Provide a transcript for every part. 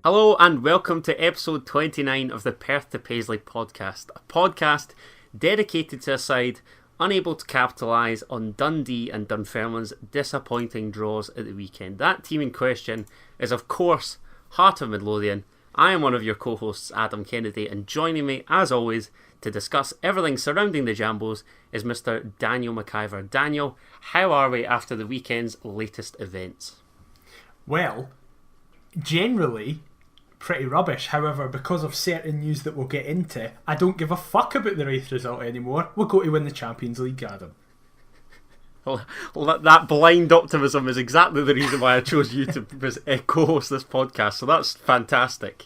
Hello and welcome to episode 29 of the Perth to Paisley Podcast, a podcast dedicated to a side unable to capitalise on Dundee and Dunfermline's disappointing draws at the weekend. That team in question is of course Heart of Midlothian. I am one of your co-hosts, Adam Kennedy, and joining me as always to discuss everything surrounding the Jambos is Mr. Daniel McIver. Daniel, how are we after the weekend's latest events? Well, generally pretty rubbish. However, because of certain news that we'll get into, I don't give a fuck about the Raith result anymore. We're going to win the Champions League, Adam. Well, that blind optimism is exactly the reason why I chose you to co-host this podcast, so that's fantastic.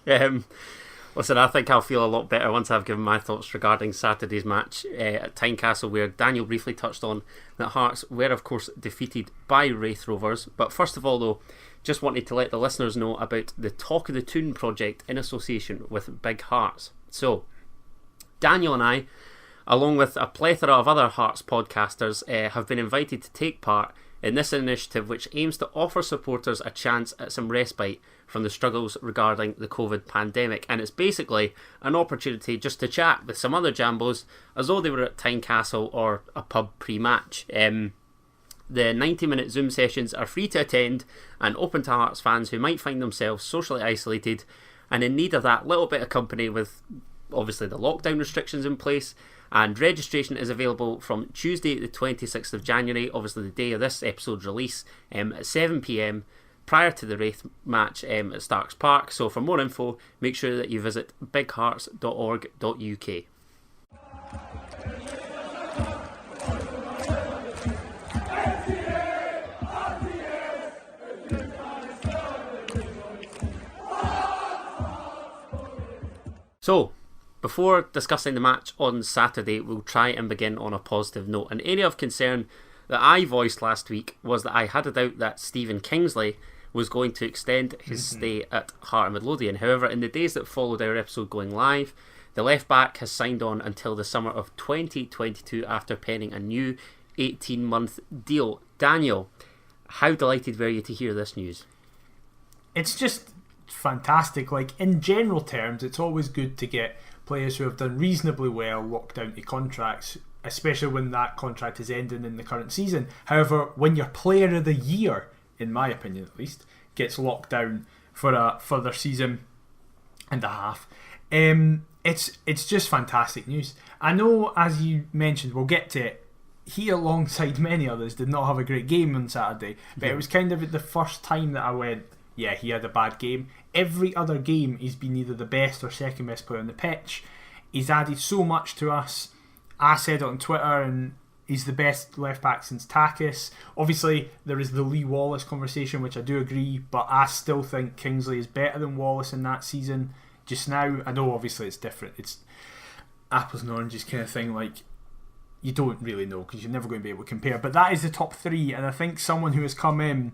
Listen, I think I'll feel a lot better once I've given my thoughts regarding Saturday's match at Tynecastle, where Daniel briefly touched on that Hearts were of course defeated by Raith Rovers. But first of all though, just wanted to let the listeners know about the Talk of the Toon project in association with Big Hearts. So, Daniel and I, along with a plethora of other Hearts podcasters, have been invited to take part in this initiative which aims to offer supporters a chance at some respite from the struggles regarding the COVID pandemic. And it's basically an opportunity just to chat with some other Jambos as though they were at Tynecastle or a pub pre-match. The 90-minute Zoom sessions are free to attend and open to Hearts fans who might find themselves socially isolated and in need of that little bit of company with obviously the lockdown restrictions in place. And registration is available from Tuesday the 26th of January, obviously the day of this episode's release, at 7 p.m, prior to the Raith match at Starks Park. So for more info, make sure that you visit bighearts.org.uk. So, before discussing the match on Saturday, we'll try and begin on a positive note. An area of concern that I voiced last week was that I had a doubt that Stephen Kingsley was going to extend his stay at Heart of Midlothian. However, in the days that followed our episode going live, the left back has signed on until the summer of 2022 after penning a new 18-month deal. Daniel, how delighted were you to hear this news? It's just fantastic. Like, in general terms, it's always good to get players who have done reasonably well locked down to contracts, especially when that contract is ending in the current season. However, when your player of the year, in my opinion at least, gets locked down for a further season and a half, it's just fantastic news. I know, as you mentioned, we'll get to it, he alongside many others did not have a great game on Saturday, but it was kind of the first time that I went, yeah, he had a bad game. Every other game he's been either the best or second best player on the pitch. He's added so much to us. I said it on Twitter, and he's the best left back since Takis. Obviously there is the Lee Wallace conversation, which I do agree, but I still think Kingsley is better than Wallace in that season just now. I know obviously it's different, it's apples and oranges kind of thing, like you don't really know because you're never going to be able to compare, but that is the top three. And I think someone who has come in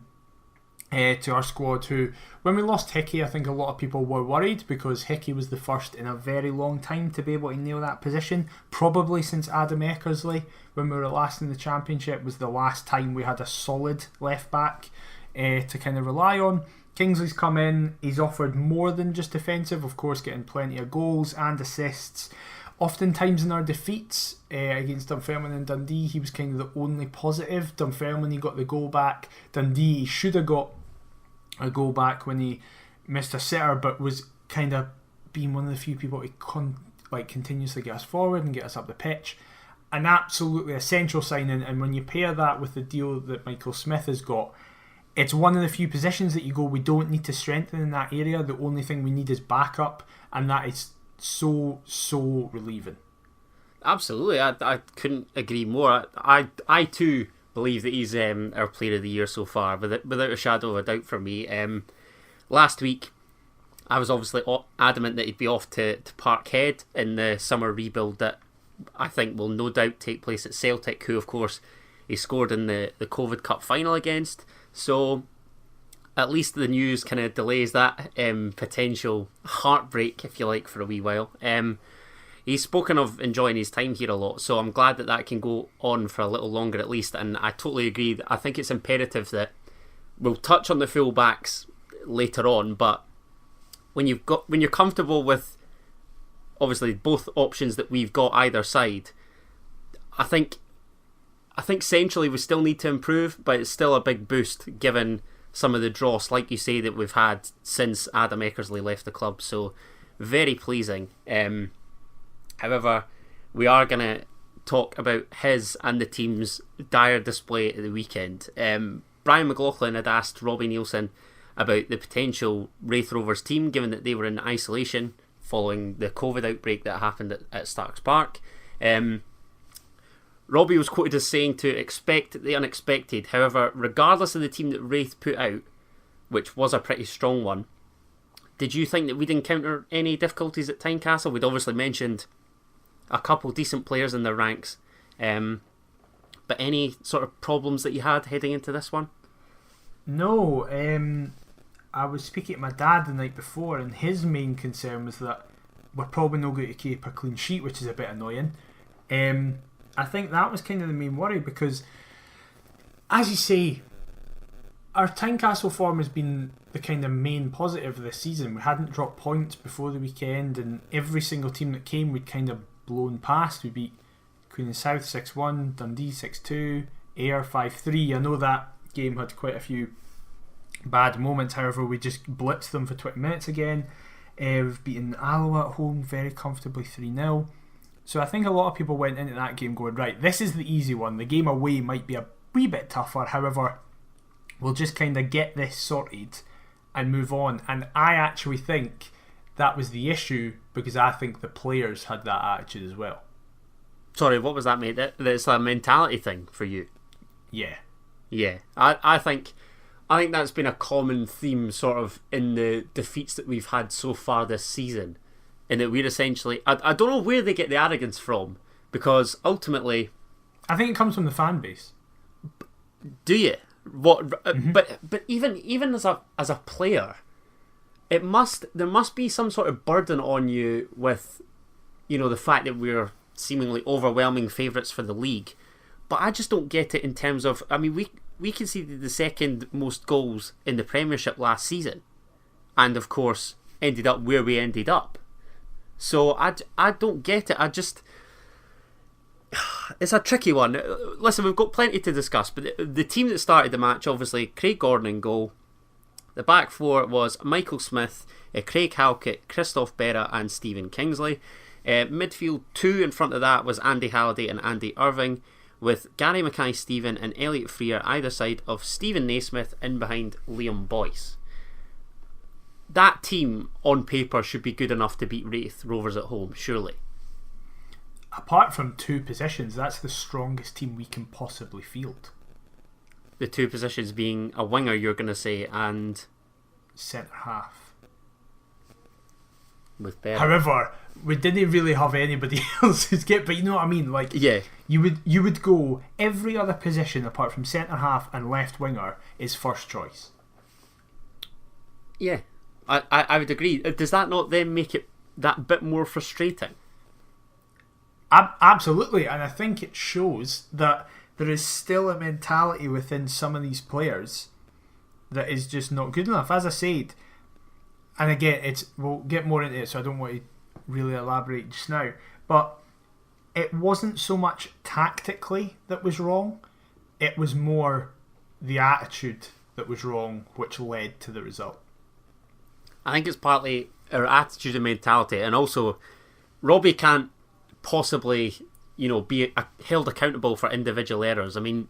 to our squad who, when we lost Hickey, I think a lot of people were worried because Hickey was the first in a very long time to be able to nail that position, probably since Adam Eckersley when we were last in the Championship was the last time we had a solid left back to kind of rely on. Kingsley's come in, he's offered more than just defensive, of course getting plenty of goals and assists. Oftentimes in our defeats against Dunfermline and Dundee, he was kind of the only positive. Dunfermline, he got the goal back. Dundee, he should have got a goal back when he missed a sitter, but was kind of being one of the few people to continuously get us forward and get us up the pitch. An absolutely essential signing, and when you pair that with the deal that Michael Smith has got, it's one of the few positions that you go, we don't need to strengthen in that area, the only thing we need is backup, and that is so relieving. Absolutely, I couldn't agree more. I too believe that he's our player of the year so far, without a shadow of a doubt for me. Last week I was obviously adamant that he'd be off to Parkhead in the summer rebuild that I think will no doubt take place at Celtic, who of course he scored in the COVID Cup final against. So at least the news kind of delays that potential heartbreak, if you like, for a wee while. He's spoken of enjoying his time here a lot, so I'm glad that can go on for a little longer at least, and I totally agree. I think it's imperative that we'll touch on the full backs later on, but when you're comfortable with obviously both options that we've got either side, I think centrally we still need to improve, but it's still a big boost given some of the dross, like you say, that we've had since Adam Eckersley left the club. So very pleasing. However, we are going to talk about his and the team's dire display at the weekend. Brian McLaughlin had asked Robbie Neilson about the potential Raith Rovers team, given that they were in isolation following the COVID outbreak that happened at Starks Park. Robbie was quoted as saying to expect the unexpected. However, regardless of the team that Raith put out, which was a pretty strong one, did you think that we'd encounter any difficulties at Tynecastle? We'd obviously mentioned a couple decent players in their ranks, but any sort of problems that you had heading into this one? No, I was speaking to my dad the night before, and his main concern was that we're probably not going to keep a clean sheet, which is a bit annoying. I think that was kind of the main worry because, as you say, our Tynecastle form has been the kind of main positive of this season. We hadn't dropped points before the weekend, and every single team that came we'd kind of blown past. We beat Queen of South 6-1, Dundee 6-2, Ayr 5-3. I know that game had quite a few bad moments, however we just blitzed them for 20 minutes again. We've beaten Alloa at home very comfortably 3-0. So I think a lot of people went into that game going, right, this is the easy one. The game away might be a wee bit tougher, however we'll just kind of get this sorted and move on. And I actually think that was the issue, because I think the players had that attitude as well. Sorry, what was that, mate? It's a mentality thing for you? Yeah. I think that's been a common theme sort of in the defeats that we've had so far this season, in that we're essentially, I don't know where they get the arrogance from, because ultimately I think it comes from the fan base. Do you? What? But even as a player, there must be some sort of burden on you with, the fact that we're seemingly overwhelming favourites for the league. But I just don't get it in terms of, I mean, we conceded the second most goals in the Premiership last season, and of course ended up where we ended up. So I don't get it. It's a tricky one. Listen, we've got plenty to discuss, but the team that started the match, obviously, Craig Gordon in goal. The back four was Michael Smith, Craig Halkett, Christoph Berra and Stephen Kingsley. Midfield two in front of that was Andy Halliday and Andy Irving, with Gary Mackay-Stephen and Elliot Freer either side of Stephen Naismith in behind Liam Boyce. That team, on paper, should be good enough to beat Raith Rovers at home, surely. Apart from two positions, that's the strongest team we can possibly field. The two positions being a winger, you're going to say, and centre half. With Berra. However, we didn't really have anybody else who's get. But you know what I mean? Like, yeah, you would go every other position apart from centre half and left winger is first choice. Yeah, I would agree. Does that not then make it that bit more frustrating? Absolutely, and I think it shows that there is still a mentality within some of these players that is just not good enough. As I said, and again, we'll get more into it, so I don't want to really elaborate just now, but it wasn't so much tactically that was wrong, it was more the attitude that was wrong, which led to the result. I think it's partly our attitude and mentality, and also Robbie can't possibly, be held accountable for individual errors. I mean,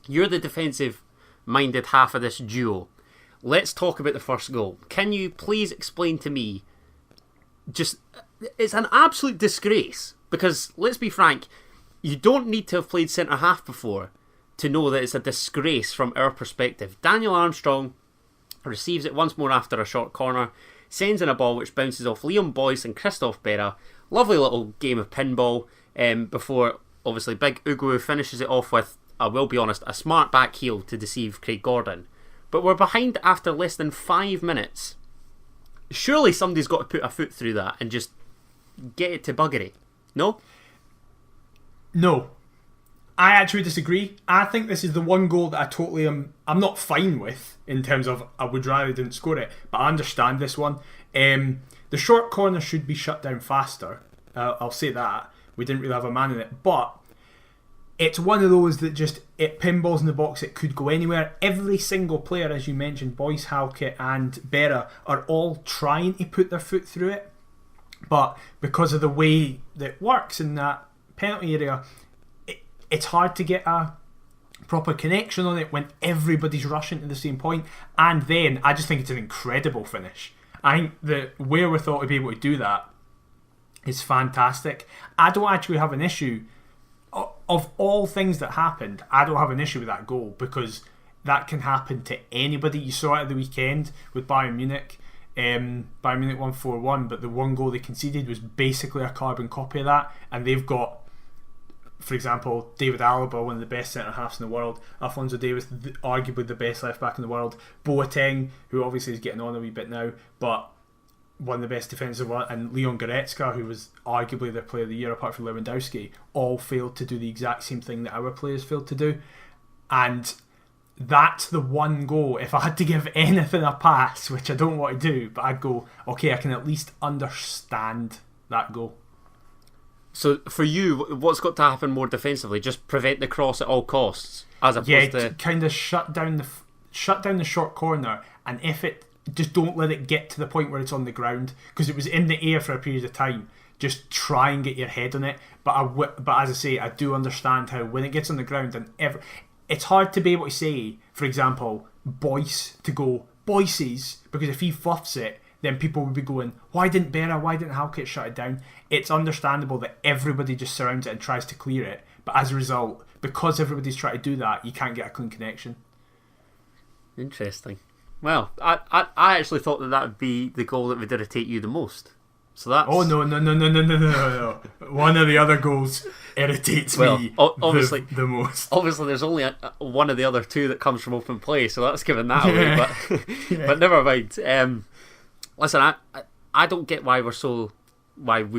you're the defensive-minded half of this duo. Let's talk about the first goal. Can you please explain to me? It's an absolute disgrace, because let's be frank, you don't need to have played centre half before to know that it's a disgrace from our perspective. Daniel Armstrong receives it once more after a short corner, sends in a ball which bounces off Liam Boyce and Christoph Berra. Lovely little game of pinball before, obviously, Big Ugu finishes it off with, I will be honest, a smart back heel to deceive Craig Gordon. But we're behind after less than 5 minutes. Surely somebody's got to put a foot through that and just get it to buggery. No? No. I actually disagree. I think this is the one goal that I totally I'm not fine with in terms of I would rather didn't score it, but I understand this one. The short corner should be shut down faster. I'll say that. We didn't really have a man in it, but it's one of those that just, it pinballs in the box, it could go anywhere. Every single player, as you mentioned, Boyce, Halkett and Berra, are all trying to put their foot through it, but because of the way that it works in that penalty area, it's hard to get a proper connection on it when everybody's rushing to the same point. And then I just think it's an incredible finish. I think the wherewithal to be able to do that is fantastic. I don't actually have an issue. Of all things that happened, I don't have an issue with that goal, because that can happen to anybody. You saw it at the weekend with Bayern Munich. Bayern Munich won 4-1, but the one goal they conceded was basically a carbon copy of that. And they've got, for example, David Alaba, one of the best centre-halves in the world, Alphonso Davies, arguably the best left-back in the world, Boateng, who obviously is getting on a wee bit now, but one of the best defenders in the world, and Leon Goretzka, who was arguably their player of the year apart from Lewandowski, all failed to do the exact same thing that our players failed to do. And that's the one goal, if I had to give anything a pass, which I don't want to do, but I'd go, okay, I can at least understand that goal. So for you, what's got to happen more defensively? Just prevent the cross at all costs, as opposed to kind of shut down the short corner, and if it just don't let it get to the point where it's on the ground, because it was in the air for a period of time. Just try and get your head on it. But as I say, I do understand how when it gets on the ground, and it's hard to be able to say, for example, Boyce to go Boyce's, because if he fluffs it, then people would be going, why didn't Halkett shut it down? It's understandable that everybody just surrounds it and tries to clear it, but as a result, because everybody's trying to do that, you can't get a clean connection. Interesting. Well, I actually thought that would be the goal that would irritate you the most. So that's... Oh, no. One of the other goals irritates me obviously, the most. Obviously, there's only one of the other two that comes from open play, so that's given that away. But never mind. Listen, I don't get why we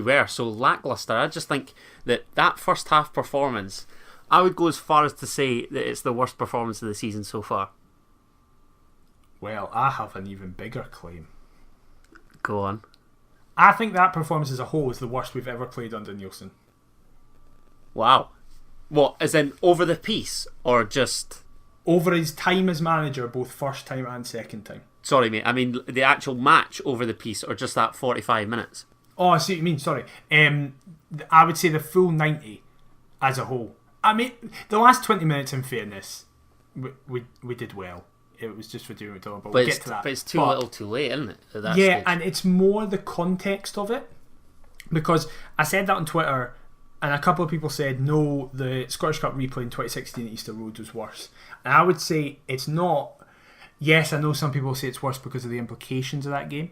were so lackluster. I just think that first half performance, I would go as far as to say that it's the worst performance of the season so far. Well, I have an even bigger claim. Go on. I think that performance as a whole is the worst we've ever played under Nielsen. Wow. What, as in over the piece, or just... Over his time as manager, both first time and second time. Sorry, mate, I mean the actual match over the piece, or just that 45 minutes? Oh, I see what you mean, sorry. I would say the full 90 as a whole. I mean, the last 20 minutes, in fairness, we did well. It was just for doing it, but we'll get to that. But it's too little too late, isn't it? At that yeah, stage. And it's more the context of it. Because I said that on Twitter, and a couple of people said, no, the Scottish Cup replay in 2016 at Easter Road was worse. And I would say it's not. Yes, I know some people say it's worse because of the implications of that game,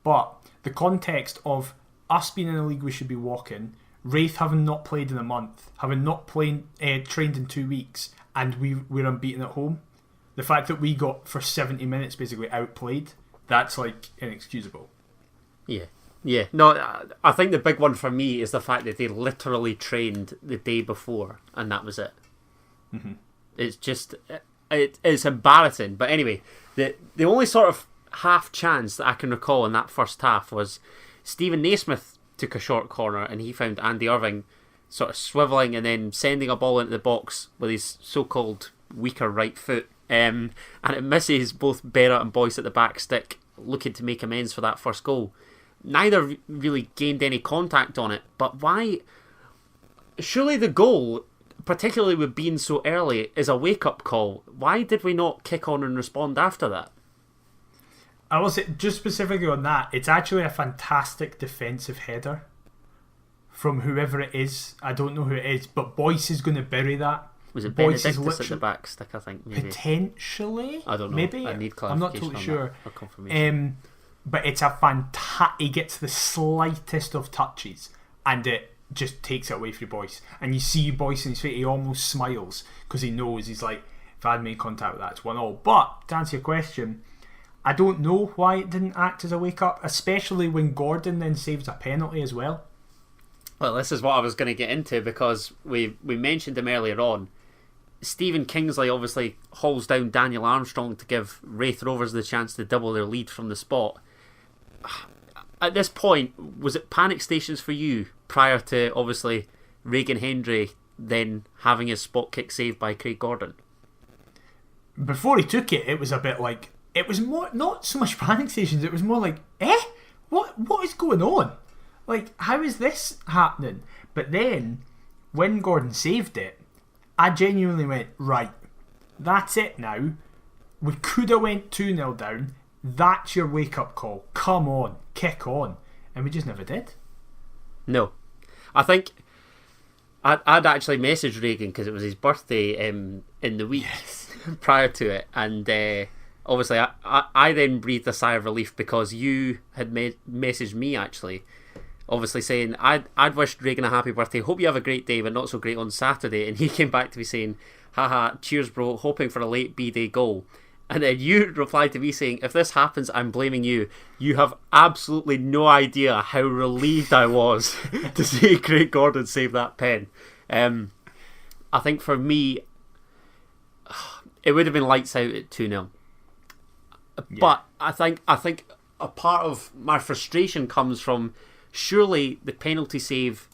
but the context of us being in a league we should be walking, Raith having not played in a month, having not trained in 2 weeks, and we're unbeaten at home. The fact that we got for 70 minutes basically outplayed, that's like inexcusable. Yeah. No, I think the big one for me is the fact that they literally trained the day before and that was it. Mm-hmm. It's just, it's embarrassing. But anyway, the only sort of half chance that I can recall in that first half was Stephen Naismith took a short corner and he found Andy Irving sort of swivelling and then sending a ball into the box with his so-called weaker right foot. And it misses both Berra and Boyce at the back stick, looking to make amends for that first goal. Neither really gained any contact on it, but why? Surely the goal, particularly with being so early, is a wake-up call. Why did we not kick on and respond after that? I will say, just specifically on that, it's actually a fantastic defensive header from whoever it is. I don't know who it is, but Boyce is going to bury that. Was it Benedictus at the back stick, I think? Maybe. Potentially? I don't know. Maybe? I need clarification. I'm not totally sure. Or confirmation. But it's a fantastic... He gets the slightest of touches and it just takes it away from Boyce. And you see Boyce in his face, he almost smiles because he knows, he's like, if I had made contact with that, it's 1-1. But, to answer your question, I don't know why it didn't act as a wake-up, especially when Gordon then saves a penalty as well. Well, this is what I was going to get into, because we mentioned him earlier on. Stephen Kingsley obviously hauls down Daniel Armstrong to give Raith Rovers the chance to double their lead from the spot. At this point, was it panic stations for you prior to obviously Regan Hendry then having his spot kick saved by Craig Gordon? Before he took it, it was a bit like, it was more, not so much panic stations, it was more like, what is going on? Like, how is this happening? But then, when Gordon saved it, I genuinely went, right, that's it now. We could have went 2-0 down. That's your wake-up call. Come on, kick on. And we just never did. No. I think I'd actually messaged Regan because it was his birthday in the week prior to it. And obviously I then breathed a sigh of relief because you had messaged me actually, obviously saying I'd wished Regan a happy birthday, hope you have a great day but not so great on Saturday. And he came back to me saying, haha, cheers bro, hoping for a late B-Day goal. And then you replied to me saying, if this happens, I'm blaming you. You have absolutely no idea how relieved I was to see Craig Gordon save that pen. I think for me, it would have been lights out at 2-0. Yeah. But I think a part of my frustration comes from, surely the penalty save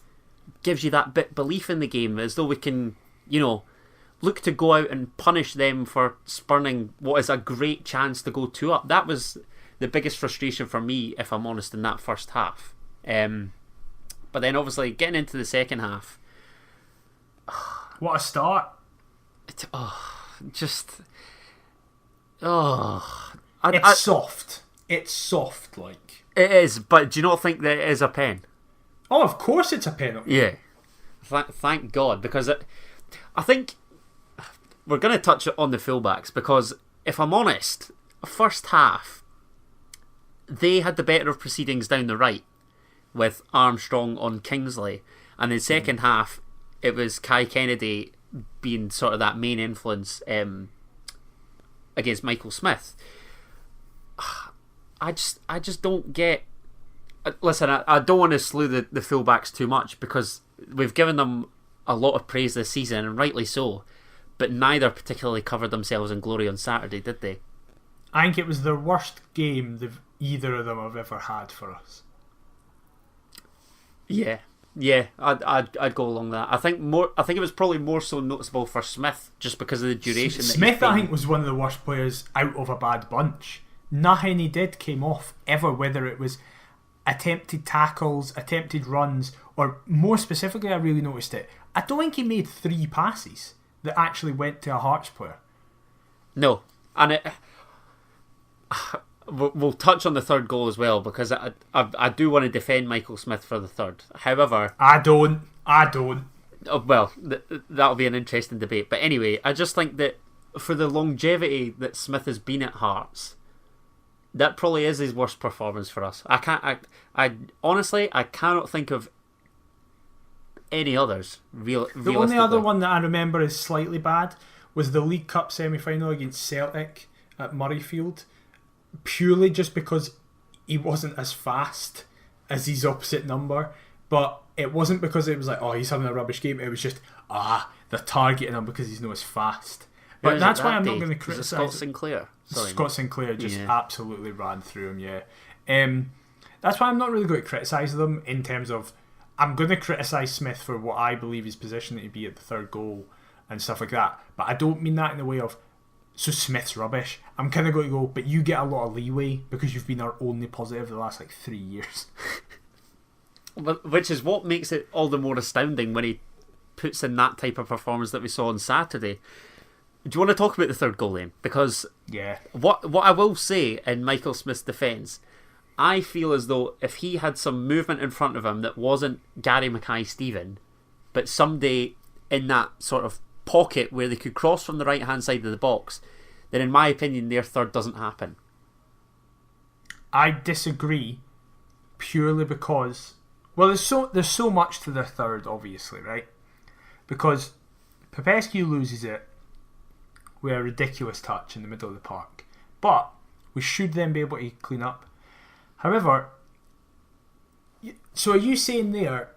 gives you that bit belief in the game, as though we can, look to go out and punish them for spurning what is a great chance to go 2-up. That was the biggest frustration for me, if I'm honest, in that first half. But then obviously getting into the second half, what a start. It's soft. It's soft, like. It is, but do you not think that it is a pen? Oh, of course it's a penalty. Yeah. Thank God, because I think we're going to touch on the fullbacks, because if I'm honest, first half they had the better of proceedings down the right with Armstrong on Kingsley, and in second half it was Kai Kennedy being sort of that main influence against Michael Smith. I just don't get. Listen, I don't want to slew the fullbacks too much, because we've given them a lot of praise this season, and rightly so, but neither particularly covered themselves in glory on Saturday, did they? I think it was the worst game either of them have ever had for us. Yeah, I'd go along that. I think it was probably more so noticeable for Smith, just because of the duration. Smith, I think, was one of the worst players out of a bad bunch. Nothing he did came off ever, whether it was attempted tackles, attempted runs, or more specifically, I really noticed it, I don't think he made 3 passes that actually went to a Hearts player. No, and we'll touch on the third goal as well, because I do want to defend Michael Smith for the third. However, I don't. Oh, well, that'll be an interesting debate. But anyway, I just think that for the longevity that Smith has been at Hearts, that probably is his worst performance for us. I honestly cannot think of any others. The only other one that I remember is slightly bad was the League Cup semi-final against Celtic at Murrayfield, purely just because he wasn't as fast as his opposite number. But it wasn't because it was like, oh, he's having a rubbish game. It was just, they're targeting him because he's not as fast. But that's why I'm not going to criticise Scott Sinclair. Sorry. Scott Sinclair just absolutely ran through him, that's why I'm not really going to criticise them in terms of, I'm going to criticise Smith for what I believe his position to be at the third goal and stuff like that. But I don't mean that in the way of, so Smith's rubbish. I'm kind of going to go, but you get a lot of leeway because you've been our only positive the last 3 years. Which is what makes it all the more astounding when he puts in that type of performance that we saw on Saturday. Do you want to talk about the third goal then? Because what I will say in Michael Smith's defence, I feel as though if he had some movement in front of him that wasn't Gary Mackay-Steven, but somebody in that sort of pocket where they could cross from the right hand side of the box, then in my opinion their third doesn't happen. I disagree, purely because, well, there's so much to their third, obviously, right? Because Popescu loses it with a ridiculous touch in the middle of the park, but we should then be able to clean up. However, so are you saying there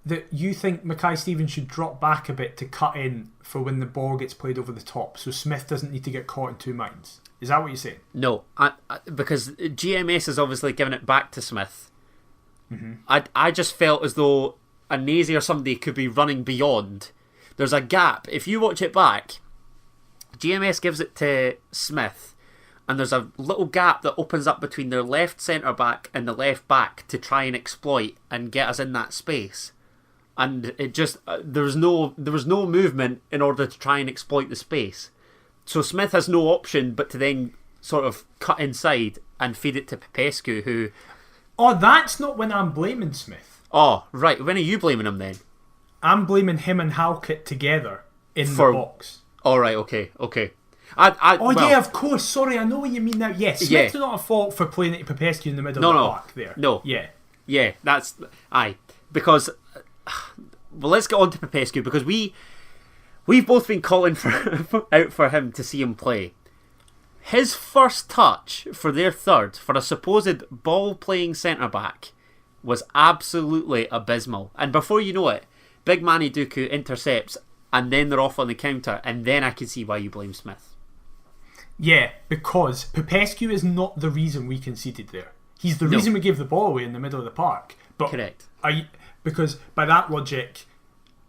that you think Mackay Stevens should drop back a bit to cut in for when the ball gets played over the top, so Smith doesn't need to get caught in two minds. Is that what you're saying? No, because GMS has obviously given it back to Smith. Mm-hmm. I just felt as though a Nazy or somebody could be running beyond. There's a gap. If you watch it back, GMS gives it to Smith, and there's a little gap that opens up between their left centre back and the left back to try and exploit and get us in that space. And it just there was no movement in order to try and exploit the space. So Smith has no option but to then sort of cut inside and feed it to Popescu, who... Oh, that's not when I'm blaming Smith. Oh, right. When are you blaming him then? I'm blaming him and Halkett together in the box. All right, okay. Yeah, of course. Sorry, I know what you mean now. Yes, Smith's not at fault for playing it to Popescu in the middle of the park there. No. Yeah, that's... Aye. Because... Well, let's get on to Popescu, because we've both been calling out for him to see him play. His first touch for their third, for a supposed ball-playing centre-back, was absolutely abysmal. And before you know it, Big Manny Duku intercepts, and then they're off on the counter, and then I can see why you blame Smith. Yeah, because Popescu is not the reason we conceded there. He's the reason we gave the ball away in the middle of the park. But correct. Because by that logic,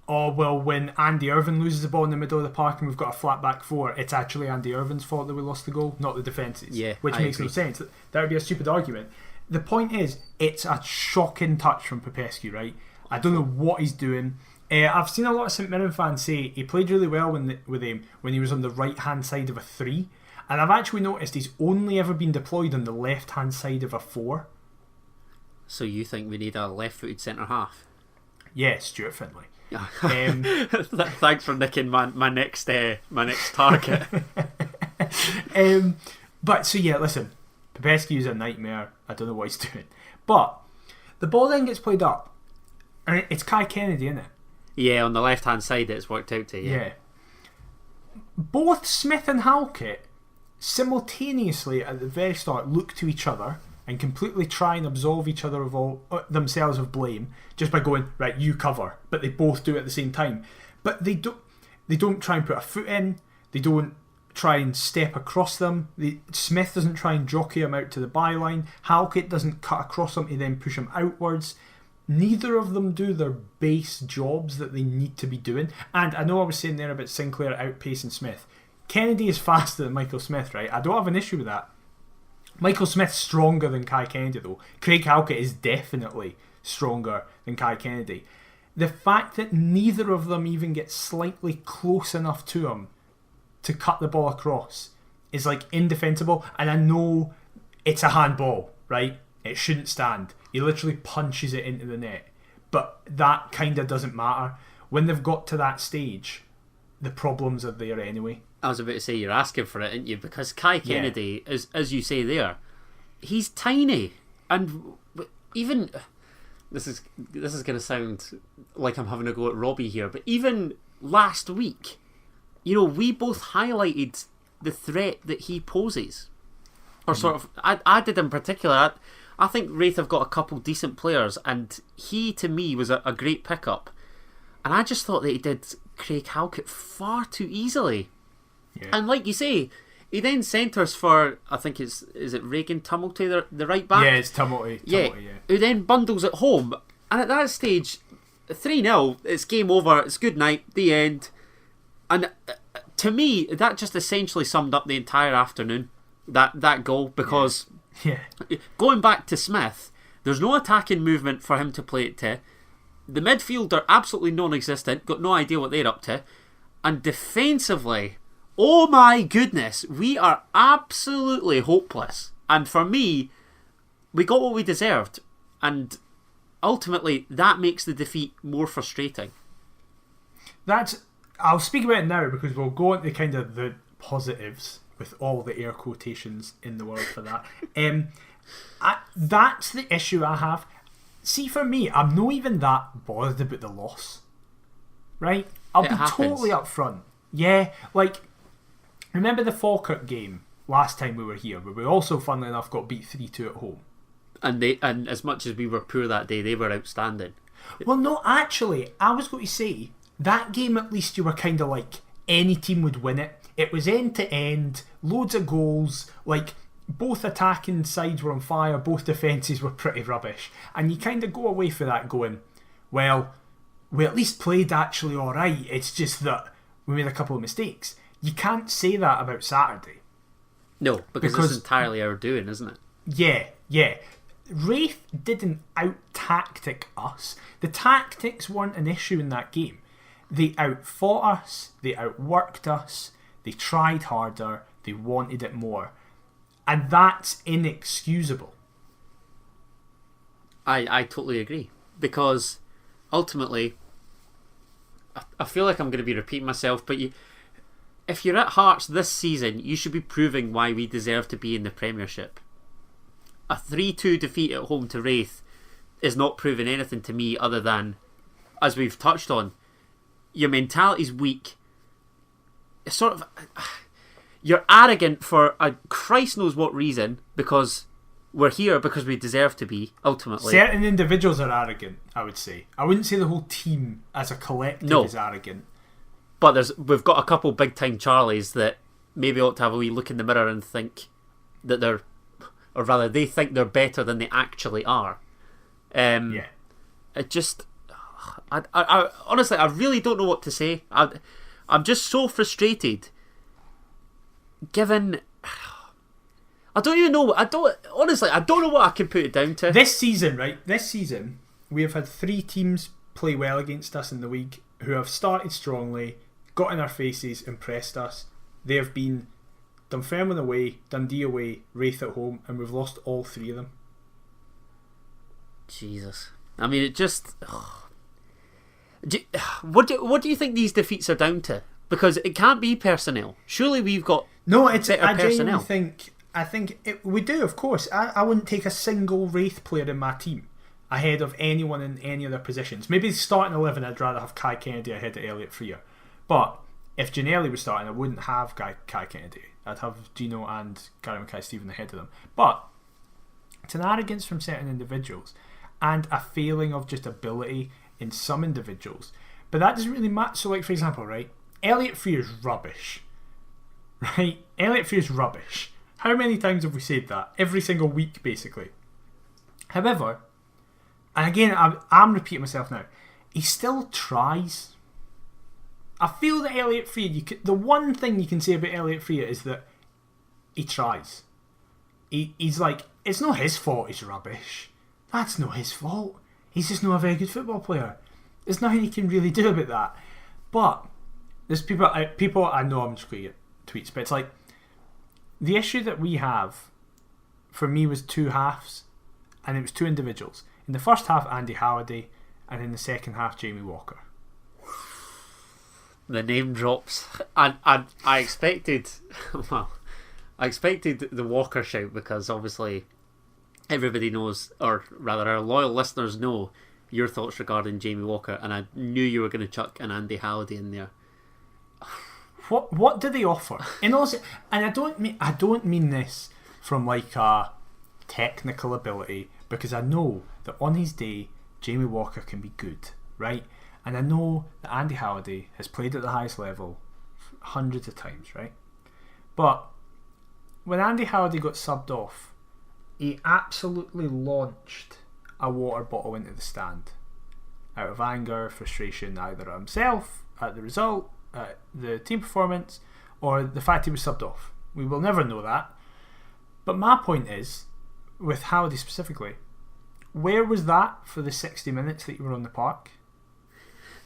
when Andy Irvine loses the ball in the middle of the park and we've got a flat back four, it's actually Andy Irvine's fault that we lost the goal, not the defence's. Yeah, which makes no sense. That would be a stupid argument. The point is, it's a shocking touch from Popescu, right? I don't know what he's doing. I've seen a lot of St Mirren fans say he played really well with him when he was on the right hand side of a 3, and I've actually noticed he's only ever been deployed on the left hand side of a 4. So you think we need a left-footed centre half? Yeah, Stuart Findlay. Thanks for nicking my next target. But so yeah, listen, Popescu's a nightmare. I don't know what he's doing, but the ball then gets played up, and it's Kai Kennedy, isn't it? Yeah, on the left-hand side, it's worked out to you. Yeah. Both Smith and Halkett simultaneously at the very start look to each other and completely try and absolve each other of themselves of blame just by going, right, you cover, but they both do it at the same time. But they don't try and put a foot in, they don't try and step across them. Smith doesn't try and jockey him out to the byline, Halkett doesn't cut across him to then push him outwards. Neither of them do their base jobs that they need to be doing. And I know I was saying there about Sinclair outpacing Smith. Kennedy is faster than Michael Smith, right? I don't have an issue with that. Michael Smith's stronger than Kai Kennedy, though. Craig Halkett is definitely stronger than Kai Kennedy. The fact that neither of them even get slightly close enough to him to cut the ball across is like indefensible. And I know it's a handball, right? It shouldn't stand. He literally punches it into the net. But that kind of doesn't matter. When they've got to that stage, the problems are there anyway. I was about to say, you're asking for it, aren't you? Because Kai Kennedy, as you say there, he's tiny. And even... This is going to sound like I'm having a go at Robbie here, but even last week, we both highlighted the threat that he poses. Or sort of... I did in particular... I think Raith have got a couple decent players, and he, to me, was a great pickup. And I just thought that he did Craig Halkett far too easily. Yeah. And like you say, he then centres for, I think is it Reagan Tumulty, the right back? Yeah, it's Tumulty. Yeah, who then bundles it home. And at that stage, 3-0, it's game over, it's good night, the end. And to me, that just essentially summed up the entire afternoon, that goal, because... Yeah. Going back to Smith, there's no attacking movement for him to play it to. The midfield are absolutely non-existent, got no idea what they're up to. And defensively, oh my goodness, we are absolutely hopeless. And for me, we got what we deserved. And ultimately, that makes the defeat more frustrating. I'll speak about it now because we'll go into kind of the positives with all the air quotations in the world for that. That's the issue I have. See, for me, I'm not even that bothered about the loss. Right? I'll be totally upfront. Yeah, like, remember the Falkirk game last time we were here, where we also, funnily enough, got beat 3-2 at home. And as much as we were poor that day, they were outstanding. Well, no, actually, I was going to say, that game at least you were kind of like, any team would win it. It was end to end, loads of goals, like, both attacking sides were on fire, both defences were pretty rubbish. And you kind of go away for that going, well, we at least played actually alright, it's just that we made a couple of mistakes. You can't say that about Saturday. No, because it's entirely our doing, isn't it? Yeah. Raith didn't out-tactic us. The tactics weren't an issue in that game. They outfought us, they outworked us, they tried harder, they wanted it more. And that's inexcusable. I totally agree. Because ultimately, I feel like I'm going to be repeating myself, but if you're at Hearts this season, you should be proving why we deserve to be in the Premiership. A 3-2 defeat at home to Raith is not proving anything to me other than, as we've touched on, your mentality's weak. It's sort of... You're arrogant for a Christ knows what reason, because we're here because we deserve to be, ultimately. Certain individuals are arrogant, I would say. I wouldn't say the whole team as a collective is arrogant. But we've got a couple big time Charlies that maybe ought to have a wee look in the mirror and think that they're, or rather they think they're better than they actually are. Yeah. It just... I honestly, I really don't know what to say. I'm just so frustrated. Given, I don't even know. Honestly, I don't know what I can put it down to. This season, we have had 3 teams play well against us in the league who have started strongly, got in our faces, impressed us. They have been Dunfermline away, Dundee away, Raith at home, and we've lost all 3 of them. Jesus, I mean, it just. What do you think these defeats are down to? Because it can't be personnel. Surely we've got better personnel. I think we do, of course. I wouldn't take a single Raith player in my team ahead of anyone in any of their positions. Maybe starting 11, I'd rather have Kai Kennedy ahead of Elliot Freer. But if Ginelli was starting, I wouldn't have Kai Kennedy. I'd have Gino and Gary Mackay-Stephen ahead of them. But it's an arrogance from certain individuals and a failing of just ability in some individuals. But that doesn't really matter. So, like, for example, right, Elliot Freer's rubbish. Right? Elliot Freer's rubbish. How many times have we said that? Every single week, basically. However, and again, I'm repeating myself now, he still tries. I feel that Elliot Freer, the one thing you can say about Elliot Freer is that he tries. He's like, it's not his fault he's rubbish. That's not his fault. He's just not a very good football player. There's nothing he can really do about that. But there's people I know, I'm just going to get tweets, but it's like, the issue that we have for me was 2 halves, and it was 2 individuals. In the first half, Andy Halliday, and in the second half, Jamie Walker. The name drops. And I expected, I expected the Walker shout, because obviously everybody knows, or rather our loyal listeners know, your thoughts regarding Jamie Walker, and I knew you were going to chuck an Andy Halliday in there. What do they offer? And also, and I don't mean this from like a technical ability, because I know that on his day Jamie Walker can be good, right? And I know that Andy Halliday has played at the highest level hundreds of times, right? But when Andy Halliday got subbed off, he absolutely launched a water bottle into the stand out of anger, frustration, either at himself, at the result, the team performance, or the fact he was subbed off. We will never know that. But my point is, with Halliday specifically, where was that for the 60 minutes that you were on the park?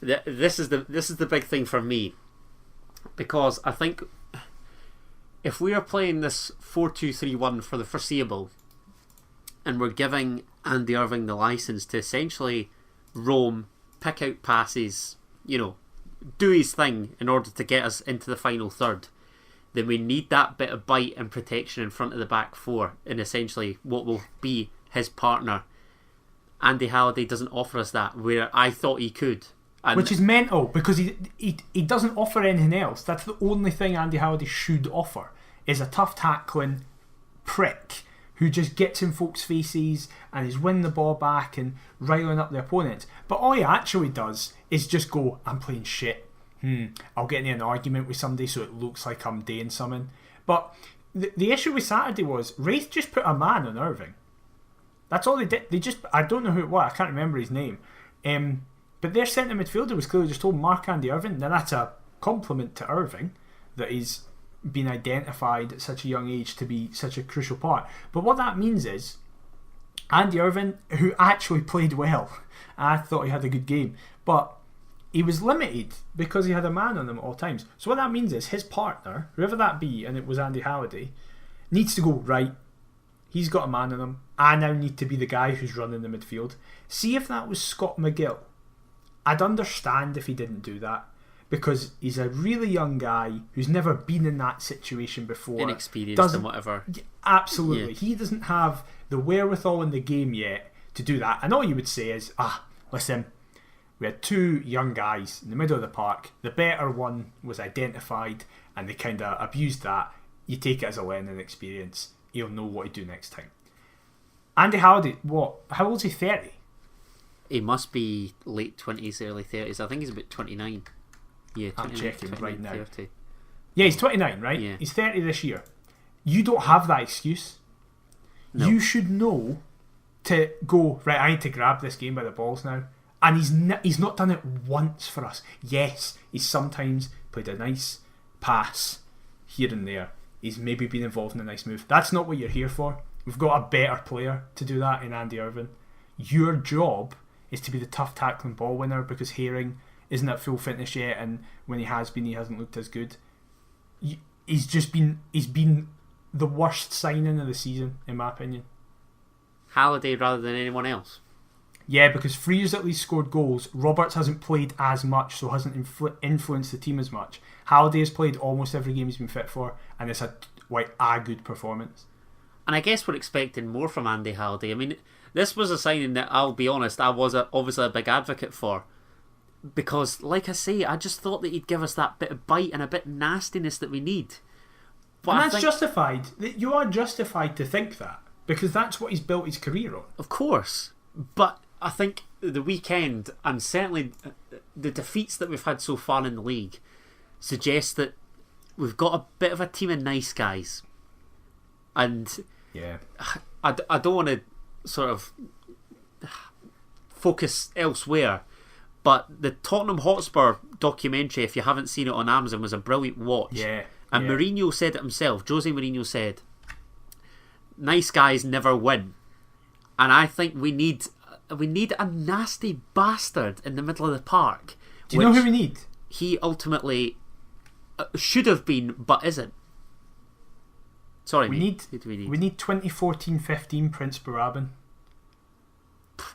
This is the big thing for me, because I think if we are playing this 4-2-3-1 for the foreseeable, and we're giving Andy Irving the license to essentially roam, pick out passes, do his thing in order to get us into the final third, then we need that bit of bite and protection in front of the back 4 in essentially what will be his partner. Andy Halliday doesn't offer us that, where I thought he could. Which is mental, because he doesn't offer anything else. That's the only thing Andy Halliday should offer, is a tough tackling prick who just gets in folks' faces and is winning the ball back and riling up the opponents. But all he actually does is just go, I'm playing shit. I'll get in an argument with somebody so it looks like I'm doing something. But the issue with Saturday was Raith just put a man on Irving. That's all they did. I don't know who it was. I can't remember his name. But their centre midfielder was clearly just told Mark-Andy Irving. Now that's a compliment to Irving that he's been identified at such a young age to be such a crucial part. But what that means is Andy Irving, who actually played well, I thought he had a good game, but he was limited because he had a man on him at all times. So what that means is his partner, whoever that be, and it was Andy Halliday, needs to go, right, he's got a man on him, I now need to be the guy who's running the midfield. See, if that was Scott McGill, I'd understand if he didn't do that, because he's a really young guy who's never been in that situation before. Inexperienced and whatever. Absolutely. Yeah. He doesn't have the wherewithal in the game yet to do that. And all you would say is, listen, we had two young guys in the middle of the park. The better one was identified and they kind of abused that. You take it as a learning experience. He'll know what to do next time. Andy Halliday, how old is he? 30? He must be late 20s, early 30s. I think he's about 29. Yeah, I'm checking right now. 30. Yeah, he's 29, right? Yeah. He's 30 this year. You don't have that excuse. No. You should know to go, right, I need to grab this game by the balls now. And he's not done it once for us. Yes, he's sometimes played a nice pass here and there. He's maybe been involved in a nice move. That's not what you're here for. We've got a better player to do that in Andy Irving. Your job is to be the tough tackling ball winner, because Herring isn't at full fitness yet, and when he has been, he hasn't looked as good. He's been the worst signing of the season, in my opinion. Halliday rather than anyone else. Yeah, because Frears at least scored goals. Roberts hasn't played as much, so hasn't influenced the team as much. Halliday has played almost every game he's been fit for, and it's a good performance. And I guess we're expecting more from Andy Halliday. I mean, this was a signing that, I'll be honest, I was obviously a big advocate for. Because, like I say, I just thought that he'd give us that bit of bite and a bit of nastiness that we need. But and that's justified. You are justified to think that, because that's what he's built his career on. Of course. But I think the weekend, and certainly the defeats that we've had so far in the league, suggest that we've got a bit of a team of nice guys. And yeah, I don't want to sort of focus elsewhere, but the Tottenham Hotspur documentary, if you haven't seen it on Amazon, was a brilliant watch. Yeah. And Mourinho said it himself. Jose Mourinho said, nice guys never win. And I think we need a nasty bastard in the middle of the park. Do you know who we need? He ultimately should have been, but isn't. Sorry, we need 2014-15 Prince Barabin.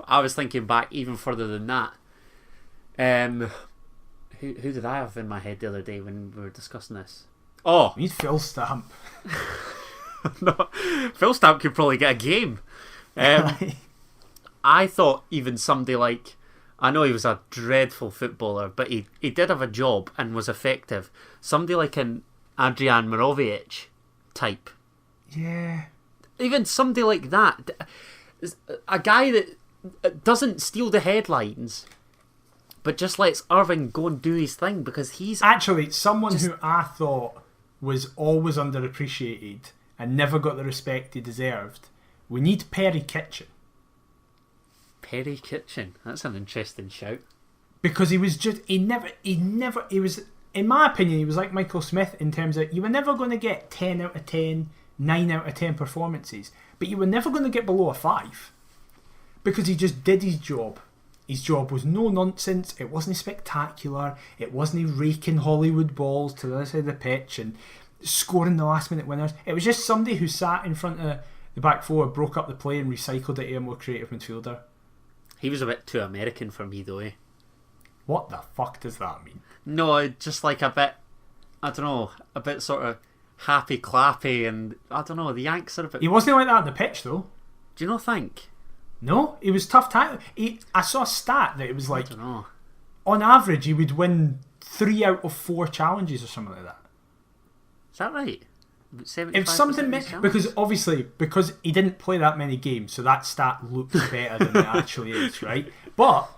I was thinking back even further than that. Who did I have in my head the other day when we were discussing this? Oh, we need Phil Stamp. No, Phil Stamp could probably get a game. I thought even somebody like, I know he was a dreadful footballer, but he did have a job and was effective. Somebody like an Adrian Mirovic type. Yeah. Even somebody like that. A guy that doesn't steal the headlines, but just lets Irving go and do his thing, because he's... Actually, someone who I thought was always underappreciated and never got the respect he deserved. We need Perry Kitchen. Perry Kitchen? That's an interesting shout. Because he was, in my opinion, he was like Michael Smith in terms of, you were never going to get 10 out of 10, 9 out of 10 performances, but you were never going to get below a 5. Because he just did his job. His job was no nonsense, it wasn't spectacular, it wasn't raking Hollywood balls to the other side of the pitch and scoring the last minute winners. It was just somebody who sat in front of the back four, broke up the play and recycled it to a more creative midfielder. He was a bit too American for me though, eh? What the fuck does that mean? No, just like a bit, I don't know, a bit sort of happy clappy, and I don't know, the Yanks are a bit... He wasn't like that on the pitch though. Do you not think? No, he was tough tackling. I saw a stat that it was like, I don't know. On average he would win 3 out of 4 challenges or something like that. Is that right? 75% If something of his chances? because he didn't play that many games, so that stat looks better than it actually is, right? But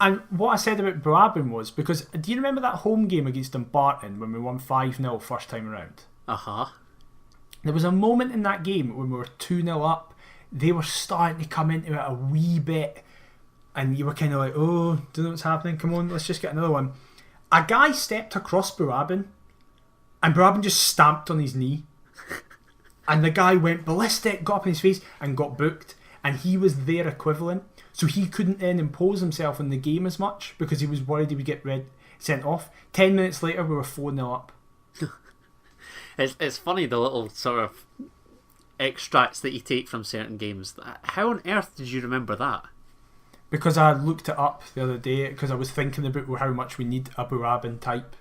and what I said about Brabham was because do you remember that home game against Dumbarton when we won 5-0 first time around? There was a moment in that game when we were 2-0 up. They were starting to come into it a wee bit, and you were kind of like, oh, don't know what's happening. Come on, let's just get another one. A guy stepped across Brabham, and Brabham just stamped on his knee. And the guy went ballistic, got up in his face, and got booked. And he was their equivalent. So he couldn't then impose himself in the game as much because he was worried he would get sent off. 10 minutes later, we were 4-0 up. It's funny, the little sort of extracts that you take from certain games. How on earth did you remember that? Because I looked it up the other day, because I was thinking about how much we need a Brabham type.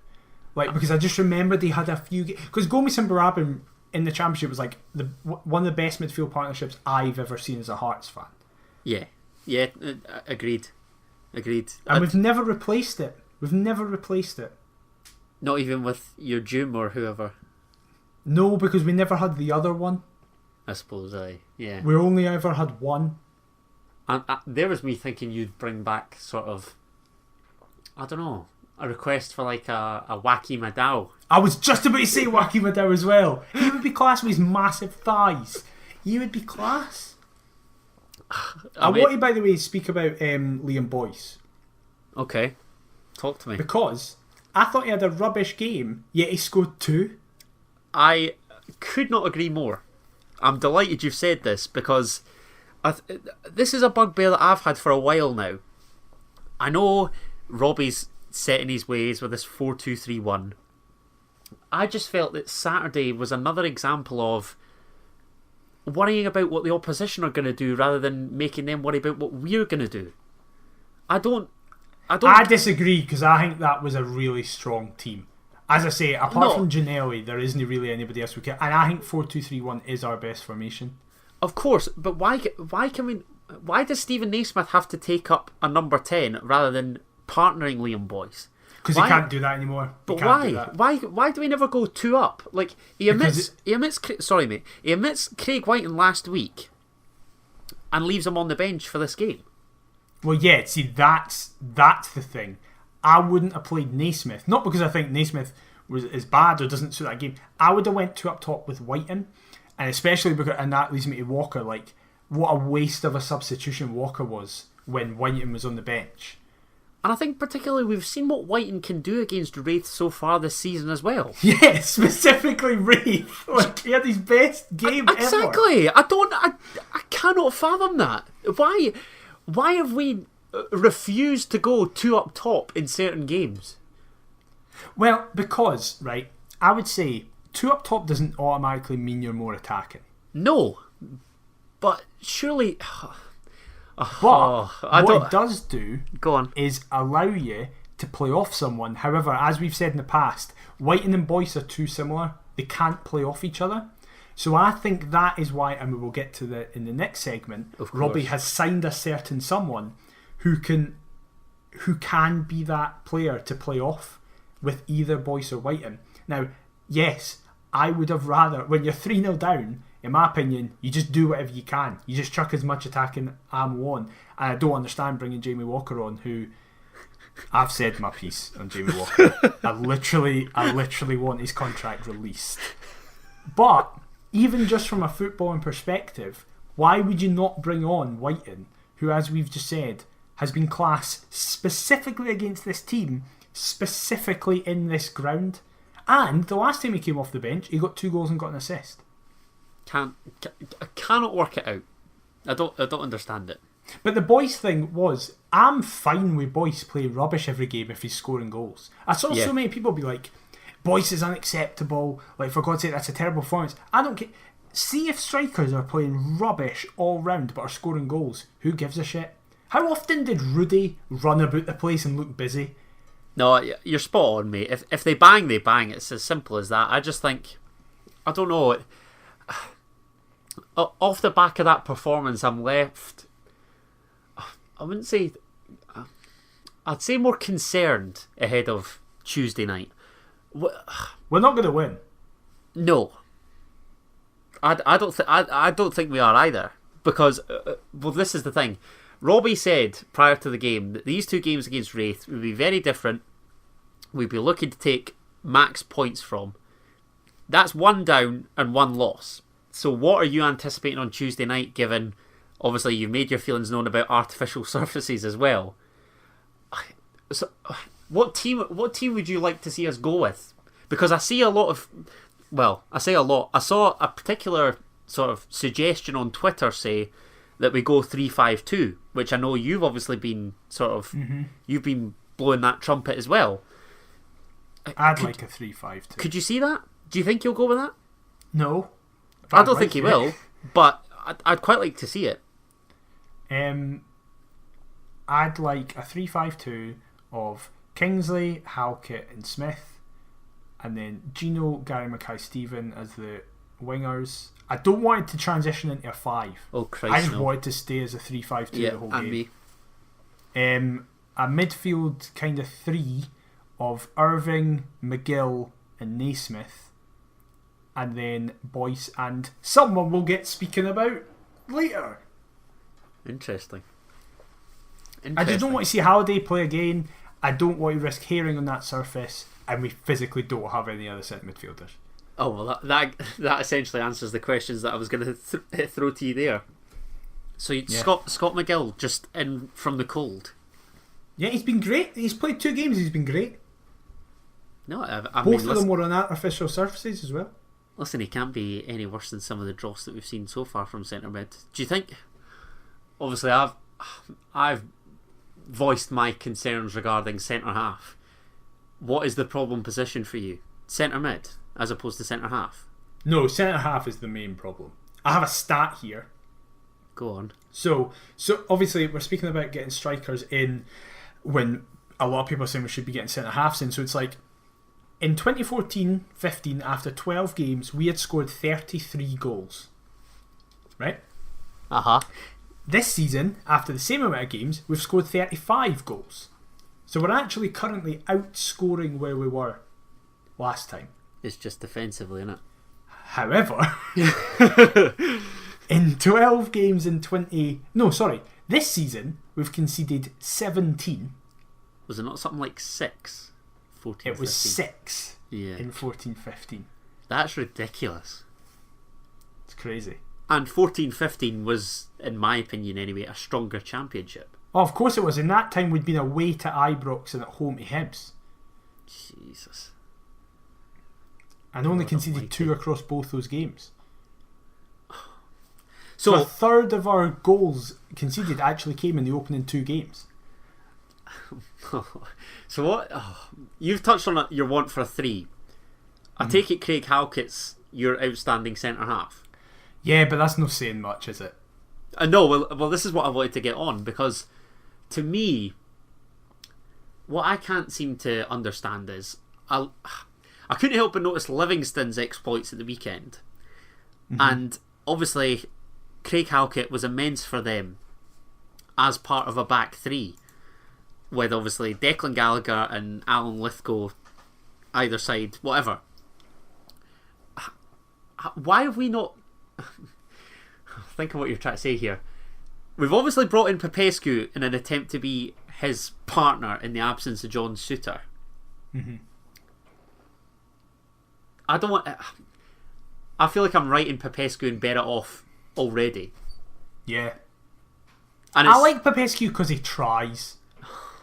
Like, because I just remembered they had a few... Because Gomez and Brabham in the Championship was like one of the best midfield partnerships I've ever seen as a Hearts fan. Yeah, agreed. And we've never replaced it. Not even with your Doom or whoever. No, because we never had the other one. I suppose, yeah. We only ever had one. And there was me thinking you'd bring back sort of, I don't know, a request for like a Wacky Madao. I was just about to say Wacky Madao as well. He would be class with his massive thighs. He would be class. I want to, by the way, speak about Liam Boyce. Okay, talk to me. Because I thought he had a rubbish game, yet he scored 2. I could not agree more. I'm delighted you've said this because this is a bugbear that I've had for a while now. I know Robbie's set in his ways with this 4-2-3-1. I just felt that Saturday was another example of worrying about what the opposition are going to do rather than making them worry about what we're going to do. I disagree because I think that was a really strong team. As I say, apart from Ginelli, there isn't really anybody else we can. And I think 4-2-3-1 is our best formation. Of course, but why does Stephen Naismith have to take up a number 10 rather than partnering Liam Boyce? Because he can't do that anymore. But why? Why do we never go 2 up? Like he omits Craig Whiten last week and leaves him on the bench for this game. Well, yeah. See, that's the thing. I wouldn't have played Naismith, not because I think Naismith is bad or doesn't suit that game. I would have went 2 up top with Whiten, and especially because, and that leads me to Walker. Like, what a waste of a substitution Walker was when Whiten was on the bench. And I think particularly we've seen what Whiten can do against Raith so far this season as well. Yeah, specifically Raith. Like, he had his best game ever. Exactly. I cannot fathom that. Why have we refused to go 2 up top in certain games? Well, because, right, I would say 2 up top doesn't automatically mean you're more attacking. No, but surely... But what it does do go on. Is allow you to play off someone. However, as we've said in the past, Whiten and Boyce are too similar. They can't play off each other. So I think that is why, and we will get to in the next segment, Robbie has signed a certain someone who can be that player to play off with either Boyce or Whiten. Now, yes, I would have rather, when you're 3-0 down, in my opinion, you just do whatever you can. You just chuck as much attacking ammo on. And I don't understand bringing Jamie Walker on, who I've said my piece on Jamie Walker. I literally want his contract released. But even just from a footballing perspective, why would you not bring on Whiten, who, as we've just said, has been class specifically against this team, specifically in this ground? And the last time he came off the bench, he got 2 goals and got an assist. I cannot work it out. I don't understand it. But the Boyce thing was, I'm fine with Boyce playing rubbish every game if he's scoring goals. I saw so many people be like, Boyce is unacceptable, like, for God's sake, that's a terrible performance. I don't care. See if strikers are playing rubbish all round but are scoring goals. Who gives a shit? How often did Rudy run about the place and look busy? No, you're spot on, mate. If they bang, they bang. It's as simple as that. I just think, I don't know, off the back of that performance, I'm left, I wouldn't say, I'd say more concerned ahead of Tuesday night. We're not going to win. No. I don't think we are either. Because, well, this is the thing. Robbie said prior to the game that these two games against Raith would be very different. We'd be looking to take max points from. That's 1 down and 1 loss. So what are you anticipating on Tuesday night, given, obviously, you've made your feelings known about artificial surfaces as well? So, what team would you like to see us go with? Because I see a lot of... Well, I say a lot. I saw a particular sort of suggestion on Twitter say that we go 3-5-2, which I know you've obviously been sort of... Mm-hmm. You've been blowing that trumpet as well. I'd like a 3-5-2. Could you see that? Do you think you'll go with that? No. I don't think he will, but I'd quite like to see it. I'd like a 3-5-2 of Kingsley, Halkett and Smith, and then Gino, Gary Mackay-Stephen as the wingers. I don't want it to transition into a 5. Oh Christ, I just no. want it to stay as a 3-5-2 the whole game. Me. A midfield kind of 3 of Irving, McGill and Naismith, and then Boyce and someone we'll get speaking about later. Interesting. I just don't want to see Halliday play again. I don't want to risk Herring on that surface, and we physically don't have any other centre midfielders. Oh well, that essentially answers the questions that I was going to throw to you there. So Scott McGill just in from the cold. Yeah, he's been great. He's played 2 games. He's been great. No, both of them were on artificial surfaces as well. Listen, he can't be any worse than some of the dross that we've seen so far from centre mid. Do you think? Obviously, I've voiced my concerns regarding centre half. What is the problem position for you? Centre mid as opposed to centre half? No, centre half is the main problem. I have a stat here. Go on. So obviously we're speaking about getting strikers in when a lot of people are saying we should be getting centre halves in. So it's like in 2014-15, after 12 games, we had scored 33 goals. Right? This season, after the same amount of games, we've scored 35 goals. So we're actually currently outscoring where we were last time. It's just defensively, isn't it? However, in 12 games in this season, we've conceded 17. Was it not something like 6? 14, it was 15? 6 in 14-15. That's ridiculous. It's crazy. And 14-15 was, in my opinion anyway, a stronger championship. Oh, of course it was. In that time, we'd been away to Ibrox and at home to Hibs. Jesus. And only conceded 2 across both those games. So a third of our goals conceded actually came in the opening 2 games. So what? Oh, you've touched on your want for a 3. I take it Craig Halkett's your outstanding centre half. Yeah, but that's not saying much, is it? No, well, this is what I wanted to get on, because to me, what I can't seem to understand is I couldn't help but notice Livingston's exploits at the weekend, and obviously Craig Halkett was immense for them as part of a back 3, with obviously Declan Gallagher and Alan Lithgow either side, whatever. Why have we not... Think of what you're trying to say here. We've obviously brought in Popescu in an attempt to be his partner in the absence of John Souttar. I don't want... I feel like I'm writing Popescu and Berra off already. Yeah. And I like Popescu because he tries.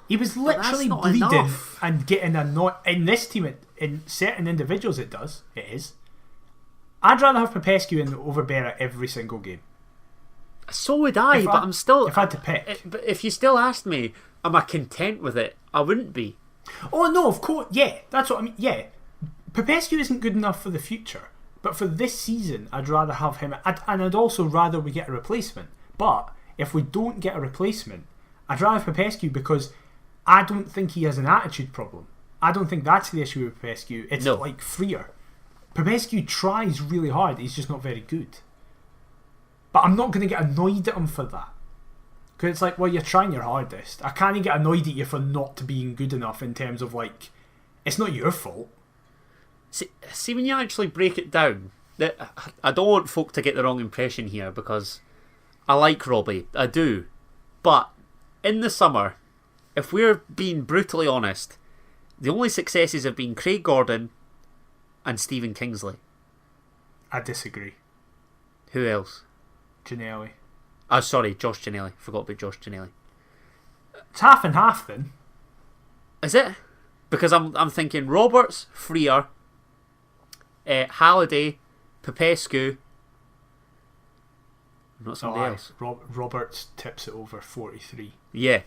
He was literally bleeding enough. And getting annoyed. In this team, in certain individuals it is. I'd rather have Popescu in over Berra every single game. So would I, but I'm still... If I had to pick. But if you still asked me, am I content with it? I wouldn't be. Oh no, of course, yeah, that's what I mean, yeah. Popescu isn't good enough for the future, but for this season, I'd rather have him, and I'd also rather we get a replacement. But if we don't get a replacement, I'd rather have Popescu because I don't think he has an attitude problem. I don't think that's the issue with Popescu. It's like Freer. Popescu tries really hard, he's just not very good. But I'm not going to get annoyed at him for that. Because it's like, well, you're trying your hardest. I can't get annoyed at you for not being good enough in terms of, like, it's not your fault. See, when you actually break it down, I don't want folk to get the wrong impression here, because I like Robbie, I do. But in the summer, if we're being brutally honest, the only successes have been Craig Gordon and Stephen Kingsley. I disagree. Who else? Ginelli. Oh, sorry, Josh Ginelli. Forgot about Josh Ginelli. It's half and half then. Is it? Because I'm thinking Roberts, Freer, Halliday, Popescu. Not somebody else. Roberts tips it over 43. Yeah.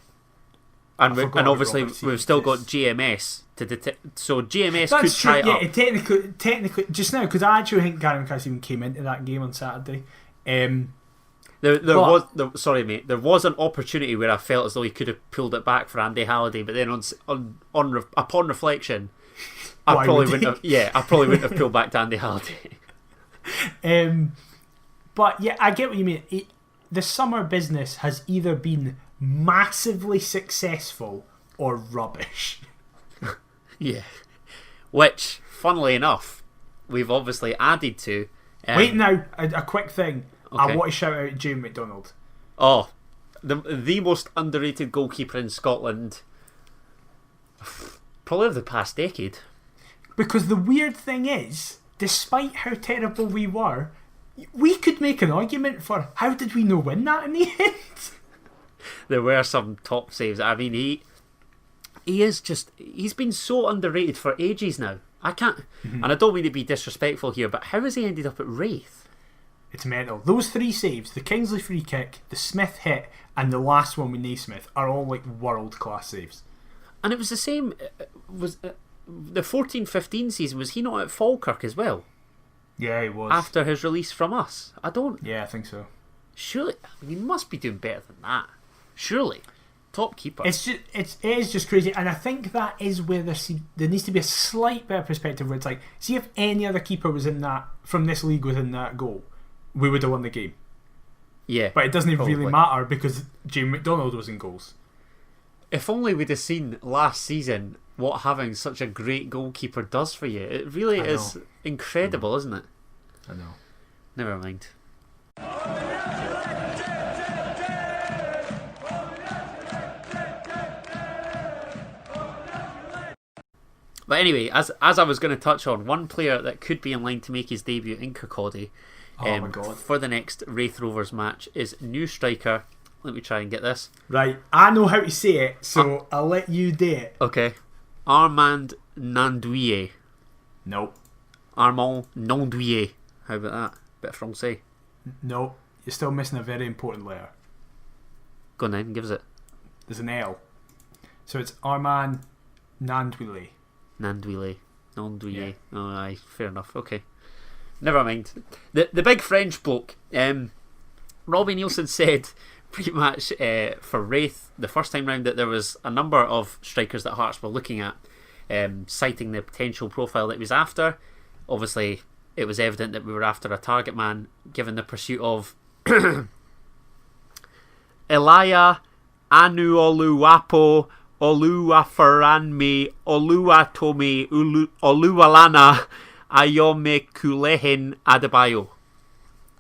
And obviously Roberts we've still got GMS to detect. So GMS That's could true. tie it up. Yeah, technically, just now, because I actually think Gary McCarthy even came into that game on Saturday. There was an opportunity where I felt as though he could have pulled it back for Andy Halliday, but then upon reflection, I probably wouldn't have pulled back to Andy Halliday. But yeah, I get what you mean. The summer business has either been massively successful or rubbish. Yeah, which, funnily enough, we've obviously added to. Wait now, a quick thing. Okay. I want to shout out Jamie McDonald. Oh, the most underrated goalkeeper in Scotland, probably of the past decade. Because the weird thing is, despite how terrible we were, we could make an argument for how did we no win that in the end? There were some top saves. I mean, he's been so underrated for ages now. I can't, and I don't mean to be disrespectful here, but how has he ended up at Raith? It's mental. Those 3 saves, the Kingsley free kick, the Smith hit, and the last one with Naismith, are all like world class saves. And it was the same. Was the 14-15 season? Was he not at Falkirk as well? Yeah, he was. After his release from us, I don't. Yeah, I think so. Surely, he must be doing better than that. Surely, top keeper. It is just crazy, and I think that is where there needs to be a slight bit of perspective where it's like, see if any other keeper was in that from this league was in that goal, we would have won the game. Yeah, but it doesn't probably really matter because Jamie McDonald was in goals. If only we'd have seen last season what having such a great goalkeeper does for you. It really is incredible, isn't it? I know. Never mind. But anyway, as I was going to touch on, one player that could be in line to make his debut in Kirkcaldy for the next Raith Rovers match is new striker. Let me try and get this. Right, I know how to say it, so I'll let you do it. Okay. Armand Gnanduillet. Nope. Armand Gnanduillet. How about that? Bit of Francais. No, you're still missing a very important letter. Go on then, give us it. There's an L. So it's Armand Gnanduillet. Gnanduillet. Yeah. Oh, aye, fair enough. Okay. Never mind. The big French bloke. Robbie Nielsen said pretty much for Raith the first time round that there was a number of strikers that Hearts were looking at, citing the potential profile that he was after. Obviously, it was evident that we were after a target man, given the pursuit of Elia Anuoluwapo Oluwafaranmi Oluwatomi Oluwalana Ayomekulehin Adebayo.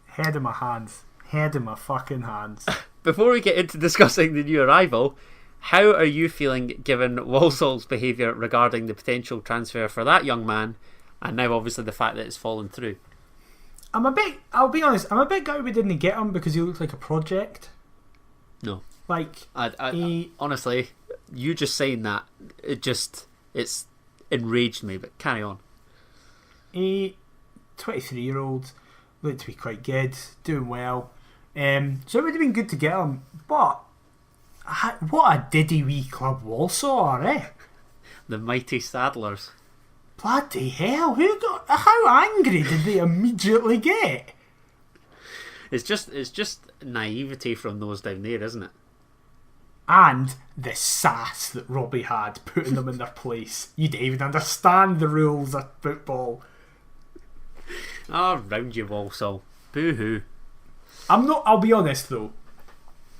Head in my hands. Head in my fucking hands. Before we get into discussing the new arrival, how are you feeling given Walsall's behaviour regarding the potential transfer for that young man, and now obviously the fact that it's fallen through? I'll be honest, I'm a bit gutted we didn't get him because he looks like a project. No. Like, I honestly, you just saying that, it's enraged me, but carry on. A 23-year-old, looked to be quite good, doing well. So it would have been good to get him, but what a diddy wee club Walsall are, eh? The mighty Saddlers. Bloody hell! How angry did they immediately get? It's just naivety from those down there, isn't it? And the sass that Robbie had putting them in their place. You don't even understand the rules of football. Oh, round you, Walsall. Boo-hoo. I'll be honest though,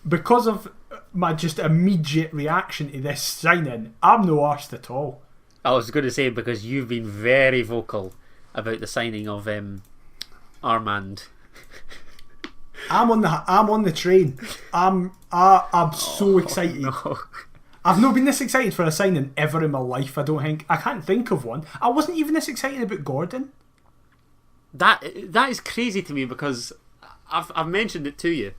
because of my just immediate reaction to this signing, I'm no arsed at all. I was going to say, because you've been very vocal about the signing of Armand. I'm on the train. I'm so excited. No. I've not been this excited for a signing ever in my life. I don't think. I can't think of one. I wasn't even this excited about Gordon. That is crazy to me, because I've mentioned it to you.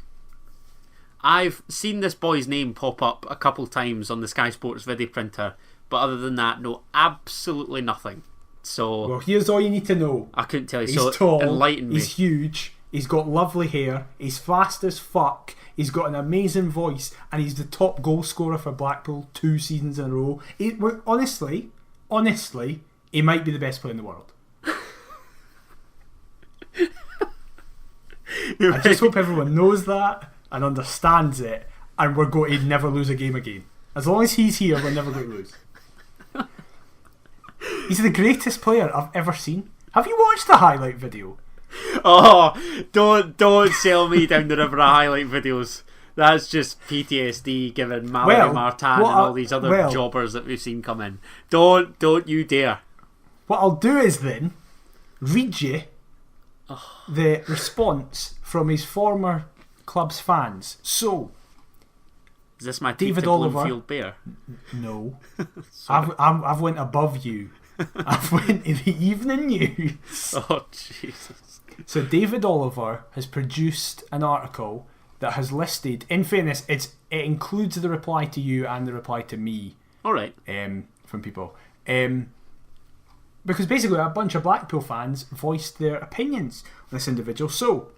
I've seen this boy's name pop up a couple times on the Sky Sports video printer, but other than that, no, absolutely nothing. So, well, here's all you need to know. I couldn't tell you. He's so tall, enlighten me. He's huge, he's got lovely hair, he's fast as fuck, he's got an amazing voice, and he's the top goal scorer for Blackpool 2 seasons in a row. Honestly, he might be the best player in the world. I just hope everyone knows that and understands it, and we're going to never lose a game again. As long as he's here, we're never going to lose. He's the greatest player I've ever seen. Have you watched the highlight video? Oh, don't sell me down the river of highlight videos. That's just PTSD given Mallory Martin and all these other jobbers that we've seen come in. Don't you dare. What I'll do is then read you the response from his former club's fans. So, is this my David to Oliver? Bloomfield Bear? No, I've went above you. I've went to the Evening News. Oh Jesus! So David Oliver has produced an article that has listed. In fairness, it includes the reply to you and the reply to me. All right. From people. Because basically a bunch of Blackpool fans voiced their opinions on this individual. So,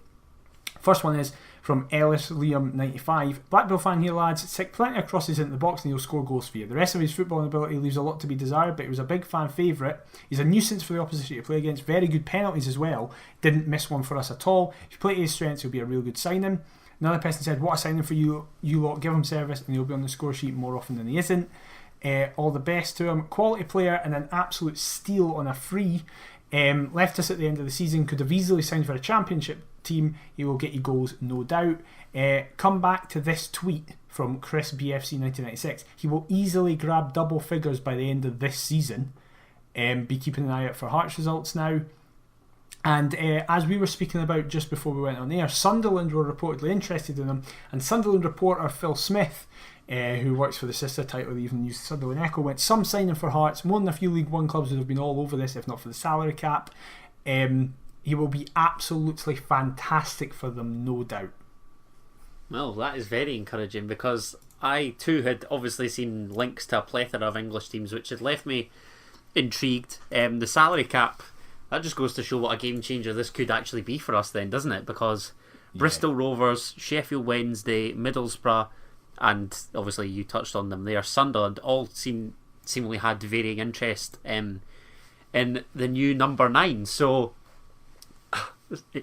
first one is from Ellis Liam 95. Blackpool fan here, lads. Stick plenty of crosses into the box and he'll score goals for you. The rest of his footballing ability leaves a lot to be desired, but he was a big fan favourite. He's a nuisance for the opposition to play against. Very good penalties as well. Didn't miss one for us at all. If you play to his strengths, he'll be a real good signing. Another person said, what a signing for you lot. Give him service and he'll be on the score sheet more often than he isn't. All the best to him. Quality player and an absolute steal on a free. Left us at the end of the season. Could have easily signed for a championship team. He will get you goals, no doubt. Come back to this tweet from Chris BFC 1996. He will easily grab double figures by the end of this season. Be keeping an eye out for Hearts results now. And as we were speaking about just before we went on air, Sunderland were reportedly interested in him, and Sunderland reporter Phil Smith, who works for the sister title of the Evening News Sunderland Echo, went, some signing for Hearts. More than a few League One clubs would have been all over this if not for the salary cap. He will be absolutely fantastic for them, no doubt. Well, that is very encouraging, because I too had obviously seen links to a plethora of English teams, which had left me intrigued. The salary cap, that just goes to show what a game changer this could actually be for us then, doesn't it? Because Bristol Rovers, Sheffield Wednesday, Middlesbrough, and obviously you touched on them there, Sunderland, all seemingly had varying interest in the new number 9. So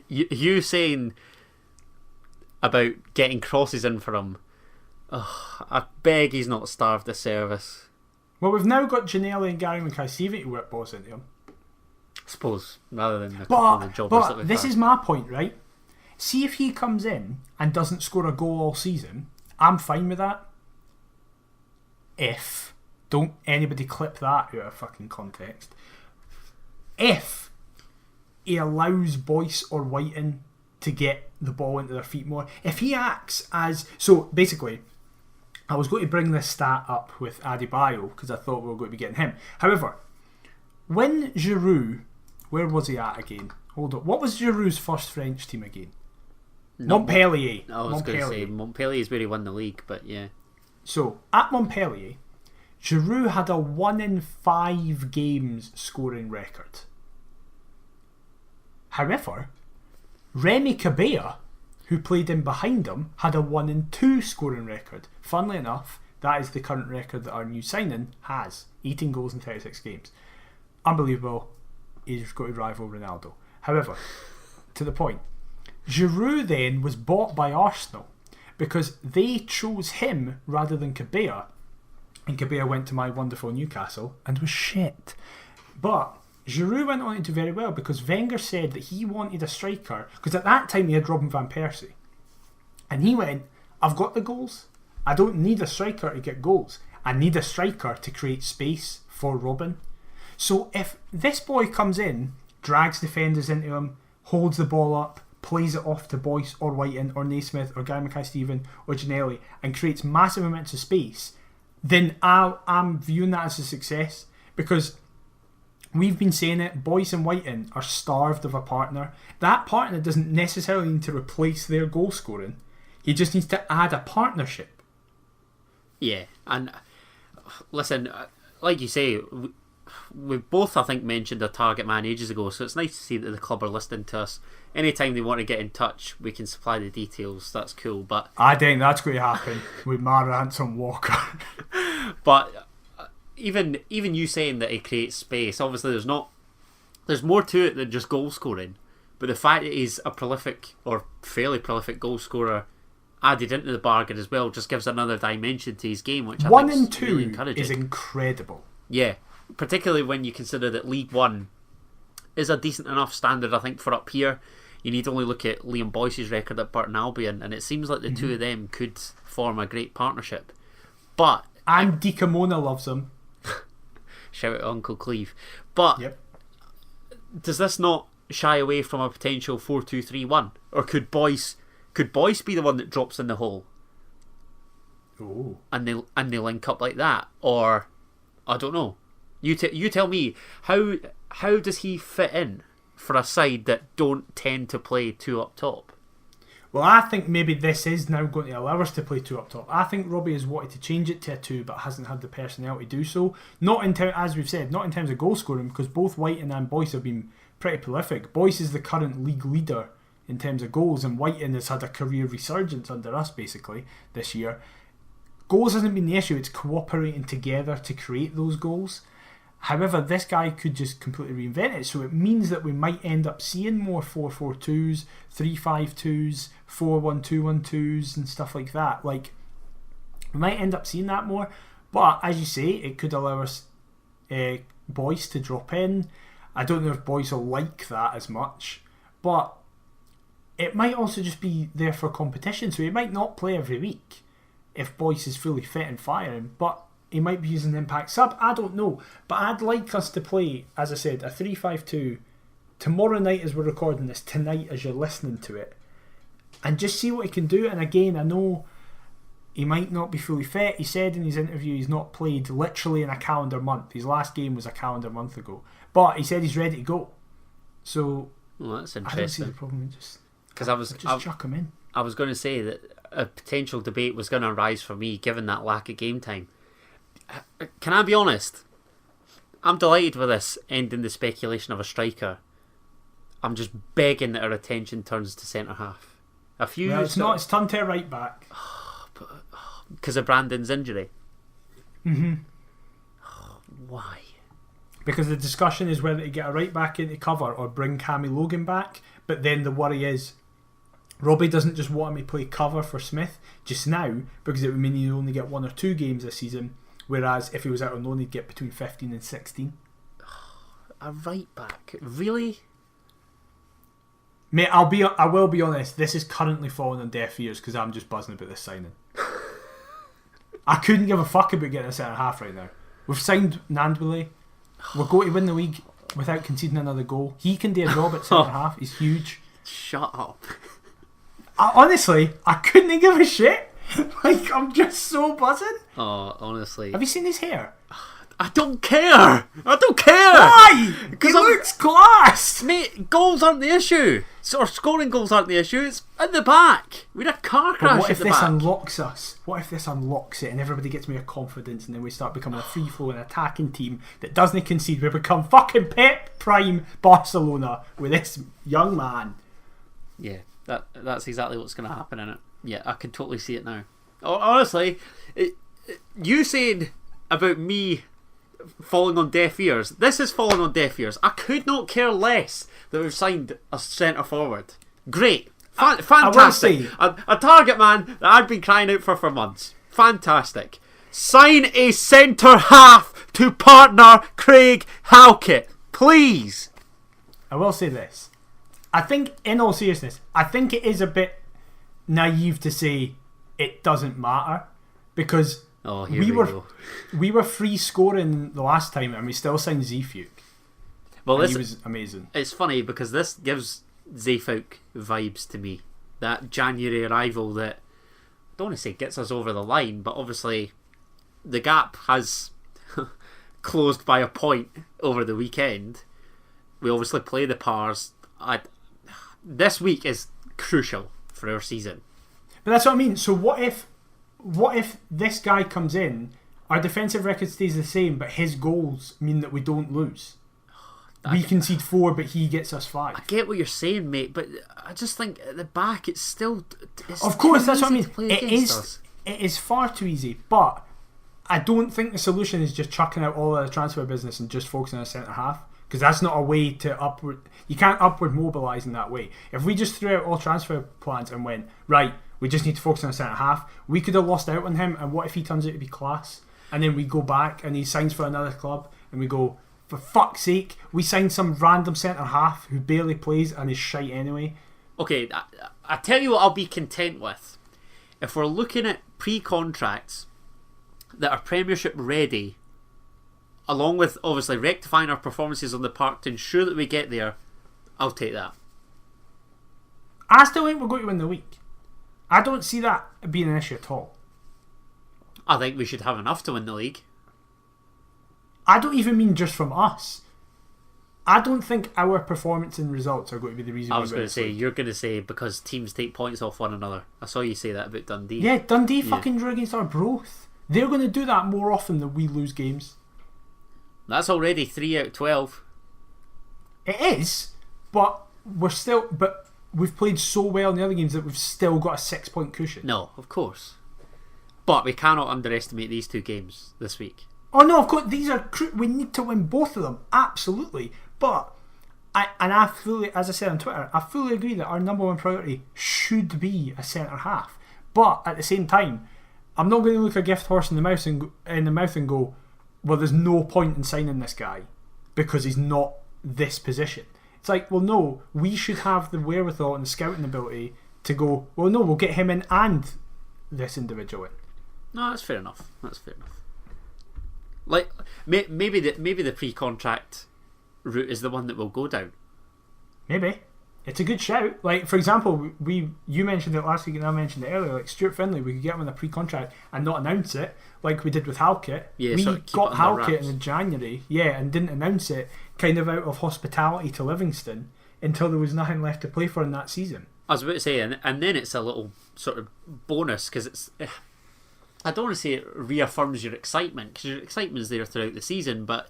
you saying about getting crosses in for him, I beg he's not starved of service. Well, we've now got Giannelli and Gary Mackay-Seavey to whip balls into him. I suppose, rather than the jobbers that we've this had. is my point, right? See if he comes in and doesn't score a goal all season, I'm fine with that. If, don't anybody clip that out of fucking context, if he allows Boyce or Whiten to get the ball into their feet more, if he acts as, so basically, I was going to bring this stat up with Adebayo because I thought we were going to be getting him. However, when Giroud, where was he at again? Hold on, what was Giroud's first French team again? Montpellier. I was going to say Montpellier is where he won the league, but yeah. So at Montpellier, Giroud had a 1 in 5 games scoring record. However, Remy Cabella, who played in behind him, had a 1 in 2 scoring record. Funnily enough, that is the current record that our new signing has. 18 goals in 36 games. Unbelievable. He's got to rival Ronaldo. However, to the point, Giroud then was bought by Arsenal because they chose him rather than Cabella, and Cabella went to my wonderful Newcastle and was shit. But Giroud went on to do very well because Wenger said that he wanted a striker, because at that time he had Robin van Persie, and he went, I've got the goals, I don't need a striker to get goals, I need a striker to create space for Robin. So if this boy comes in, drags defenders into him, holds the ball up, plays it off to Boyce or Whiten or Naismith or Guy Mackay-Steven or Ginelli and creates massive amounts of space, then I'm viewing that as a success, because we've been saying it, Boyce and Whiten are starved of a partner. That partner doesn't necessarily need to replace their goal scoring. He just needs to add a partnership. Yeah, and listen, like you say, we both, I think, mentioned a target man ages ago, so it's nice to see that the club are listening to us. Anytime they want to get in touch, we can supply the details. That's cool. But I think that's going to happen with Marantz and Walker. But even you saying that he creates space, obviously there's more to it than just goal scoring. But the fact that he's a prolific or fairly prolific goal scorer added into the bargain as well just gives another dimension to his game, which I think is really encouraging. Is incredible. Yeah, particularly when you consider that League One is a decent enough standard, I think, for up here. You need to only look at Liam Boyce's record at Burton Albion, and it seems like the two of them could form a great partnership. But and Dikamona loves him. Shout out Uncle Cleve. But does this not shy away from a potential 4-2-3-1? Or could Boyce be the one that drops in the hole? Oh. And they link up like that? Or I don't know. You tell me, how does he fit in for a side that don't tend to play two up top? Well, I think maybe this is now going to allow us to play two up top. I think Robbie has wanted to change it to a two, but hasn't had the personnel to do so. Not in as we've said, not in terms of goal scoring, because both Whiten and Boyce have been pretty prolific. Boyce is the current league leader in terms of goals, and Whiten has had a career resurgence under us basically this year. Goals hasn't been the issue, it's cooperating together to create those goals. However, this guy could just completely reinvent it, so it means that we might end up seeing more 4-4-2s, 3-5-2s, 4-1-2-1-2s and stuff like that. Like, we might end up seeing that more, but as you say, it could allow us Boyce to drop in. I don't know if Boyce will like that as much, but it might also just be there for competition, so he might not play every week if Boyce is fully fit and firing, but he might be using an impact sub. I don't know, but I'd like us to play, as I said, a 3-5-2 tomorrow night as we're recording this, tonight as you're listening to it, and just see what he can do. And again, I know he might not be fully fit. He said in his interview he's not played literally in a calendar month. His last game was a calendar month ago, but he said he's ready to go. So that's interesting. I don't see the problem. Just chuck him in. I was going to say that a potential debate was going to arise for me given that lack of game time. Can I be honest? I'm delighted with this ending the speculation of a striker. I'm just begging that our attention turns to centre half. It's not. It's turned to a right back. Because of Brandon's injury. Why? Because the discussion is whether to get a right back into cover or bring Cammy Logan back. But then the worry is, Robbie doesn't just want him to play cover for Smith just now, because it would mean he'd only get 1 or 2 games this season. Whereas if he was out on loan, he'd get between 15 and 16. A right back? Really? Mate, I will be honest, this is currently falling on deaf ears because I'm just buzzing about this signing. I couldn't give a fuck about getting a centre half right now. We've signed Gnanduillet. We're going to win the league without conceding another goal. He can do a job at centre half. He's huge. Shut up. Honestly, I couldn't give a shit. Like, I'm just so buzzing. Oh, honestly. Have you seen his hair? I don't care. Why? Because he looks class. Mate, goals aren't the issue. Or scoring goals aren't the issue. It's at the back. We had a car crash at the back. What if this unlocks us? What if this unlocks it and everybody gets more confidence and then we start becoming a free-flowing attacking team that doesn't concede? We become fucking Pep Prime Barcelona with this young man. Yeah, that's exactly what's going to happen in it. Yeah, I can totally see it now. Honestly, you saying about me falling on deaf ears, this is falling on deaf ears. I could not care less that we've signed a centre forward. Great. Fantastic. A target man that I'd been crying out for months. Fantastic. Sign a centre half to partner Craig Halkett, please. I will say this. I think, in all seriousness, I think it is a bit naive to say it doesn't matter, because Oh, here we go. We were free scoring the last time, and we still signed Zefuk. Well, he was amazing. It's funny because this gives Zefuk vibes to me. That January arrival that, I don't want to say gets us over the line, but obviously the gap has closed by a point over the weekend. We obviously play the Pars. This week is crucial for our season. But that's what I mean. So what if this guy comes in, our defensive record stays the same, but his goals mean that we don't lose? We concede 4, but he gets us 5. I get what you're saying, mate, but I just think at the back it's still... of course, that's what I mean. It is far too easy, but I don't think the solution is just chucking out all of the transfer business and just focusing on a centre-half, because that's not a way to upward... You can't upward mobilise in that way. If we just threw out all transfer plans and went, right, we just need to focus on a centre-half, we could have lost out on him, and what if he turns out to be class? And then we go back and he signs for another club, and we go... For fuck's sake, we signed some random centre-half who barely plays and is shite anyway. Okay, I tell you what I'll be content with. If we're looking at pre-contracts that are Premiership ready, along with obviously rectifying our performances on the park to ensure that we get there, I'll take that. I still think we're going to win the week. I don't see that being an issue at all. I think we should have enough to win the league. I don't even mean just from us. I don't think our performance and results are going to be the reason. I was going to say, you're going to say because teams take points off one another. I saw you say that about Dundee. Yeah, Dundee fucking drew against Arbroath. They're going to do that more often than we lose games. That's already 3 out of 12. It is, but we've played so well in the other games that we've still got a 6-point cushion. No, of course. But we cannot underestimate these 2 games this week. Oh no, of course, these are we need to win both of them, absolutely. But I fully, as I said on Twitter, I fully agree that our number one priority should be a centre half. But at the same time, I'm not going to look a gift horse in the mouth and go, well, there's no point in signing this guy because he's not this position. It's like, well, no, we should have the wherewithal and the scouting ability to go, well, no, we'll get him in and this individual in. No, that's fair enough. Like maybe the pre-contract route is the one that we'll go down. Maybe it's a good shout. Like for example, you mentioned it last week and I mentioned it earlier. Like Stuart Findlay, we could get him on a pre-contract and not announce it, like we did with Halkett. Yeah, we got Halkett in January, and didn't announce it, kind of out of hospitality to Livingston until there was nothing left to play for in that season. I was about to say, and then it's a little sort of bonus because it's. I don't want to say it reaffirms your excitement because your excitement is there throughout the season, but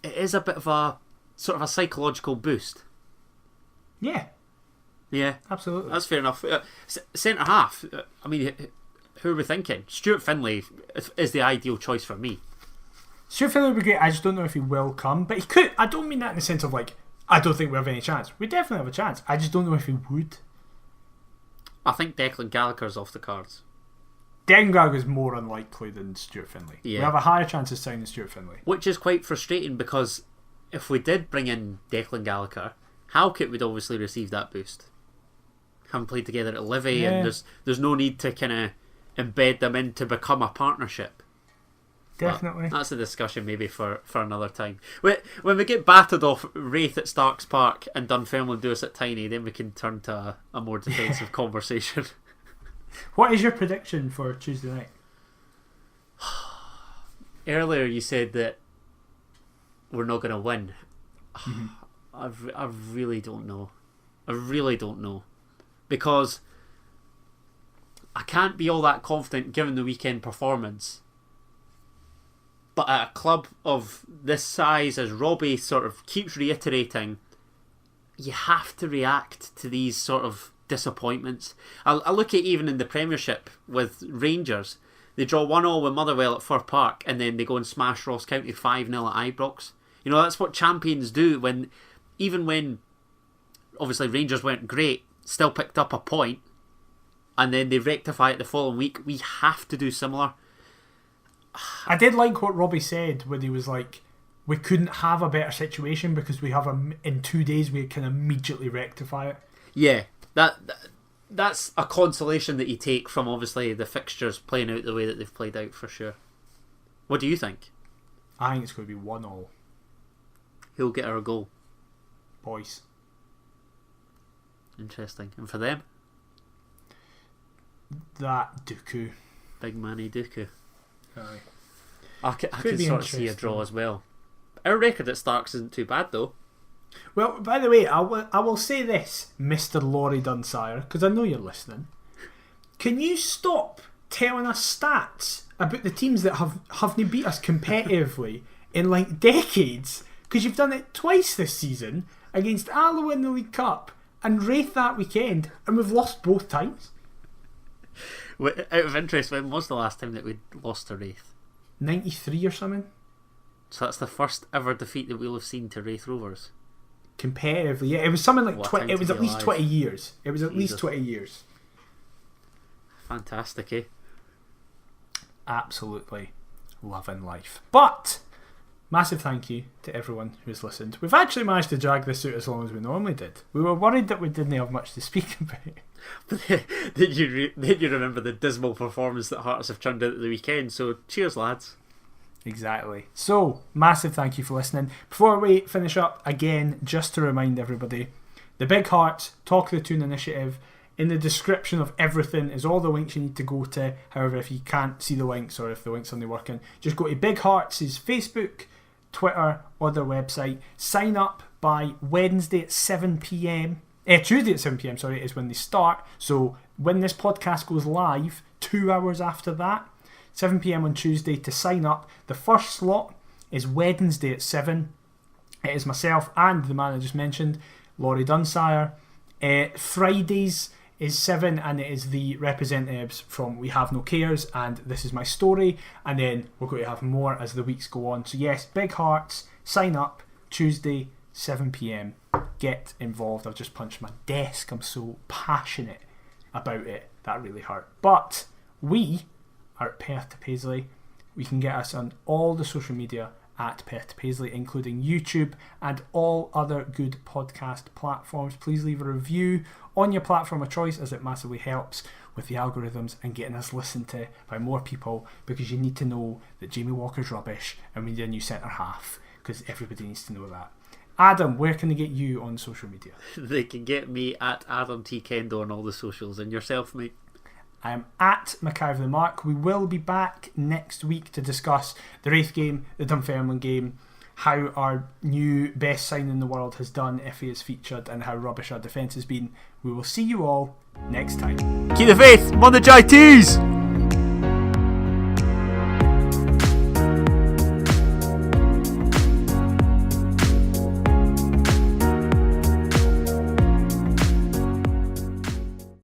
it is a bit of a sort of a psychological boost. Yeah, absolutely. That's fair enough. Centre half. I mean, who are we thinking? Stuart Findlay is the ideal choice for me. Stuart Findlay would be great. I just don't know if he will come, but he could. I don't mean that in the sense of like I don't think we have any chance. We definitely have a chance. I just don't know if he would. I think Declan Gallagher's off the cards. Declan Gallagher is more unlikely than Stuart Findlay. Yeah. We have a higher chance of signing Stuart Findlay. Which is quite frustrating because if we did bring in Declan Gallagher, Halkett would obviously receive that boost. Haven't played together at Livy and there's no need to kind of embed them in to become a partnership. Definitely. But that's a discussion maybe for another time. When we get battered off Raith at Starks Park and Dunfermline do us at Tiny, then we can turn to a more defensive conversation. What is your prediction for Tuesday night? Earlier you said that we're not going to win. Mm-hmm. I really don't know. I really don't know. Because I can't be all that confident given the weekend performance. But at a club of this size, as Robbie sort of keeps reiterating, you have to react to these sort of disappointments. I look at even in the Premiership with Rangers, they draw 1-1 with Motherwell at Fir Park and then they go and smash Ross County 5-0 at Ibrox. You know, that's what champions do even when obviously Rangers weren't great, still picked up a point and then they rectify it the following week. We have to do similar. I did like what Robbie said when he was like, we couldn't have a better situation because we have in 2 days we can immediately rectify it. Yeah. that's a consolation that you take from obviously the fixtures playing out the way that they've played out for sure. What do you think? I think it's going to be 1-1. Who'll get our goal? Boys. Interesting. And for them? That Dooku. Big Manny Dooku. Aye. I can sort of see a draw as well. Our record at Starks isn't too bad though. Well, by the way, I will say this, Mr. Laurie Dunsire, because I know you're listening. Can you stop telling us stats about the teams that haven't beat us competitively in like decades? Because you've done it twice this season against Alloa in the League Cup and Raith that weekend, and we've lost both times. Out of interest, when was the last time that we lost to Raith? 93 or something. So that's the first ever defeat that we'll have seen to Raith Rovers. Competitively, yeah, it was something like What it was time at to be least alive. 20 years. It was at least Jesus. 20 years. Fantastic, eh? Absolutely loving life. But massive thank you to everyone who's listened. We've actually managed to drag this out as long as we normally did. We were worried that we didn't have much to speak about. Did you remember the dismal performance that Hearts have turned out at the weekend? So cheers, lads. Exactly. So, massive thank you for listening. Before we finish up, again, just to remind everybody, the Big Hearts Talk of the Toon initiative, in the description of everything is all the links you need to go to. However, if you can't see the links or if the links aren't working, just go to Big Hearts' Facebook, Twitter or their website. Sign up by Wednesday at 7pm. Tuesday at 7pm, sorry, is when they start. So when this podcast goes live, 2 hours after that, 7pm on Tuesday to sign up. The first slot is Wednesday at 7. It is myself and the man I just mentioned, Laurie Dunsire. Fridays is 7 and it is the representatives from We Have No Cares and This Is My Story, and then we're going to have more as the weeks go on. So yes, Big Hearts, sign up, Tuesday 7pm, get involved. I've just punched my desk, I'm so passionate about it, that really hurt. But we are at Perth to Paisley. We can get us on all the social media at Perth to Paisley, including YouTube and all other good podcast platforms. Please leave a review on your platform of choice, as it massively helps with the algorithms and getting us listened to by more people, because you need to know that Jamie Walker's rubbish and we need a new centre half, because everybody needs to know that. Adam, where can they get you on social media? They can get me at Adam T. Kendo on all the socials. And yourself, mate? I am at McIver Mark. We will be back next week to discuss the Raith game, the Dunfermline game, how our new best sign in the world has done if he is featured, and how rubbish our defence has been. We will see you all next time. Keep the faith! I'm on the JTs!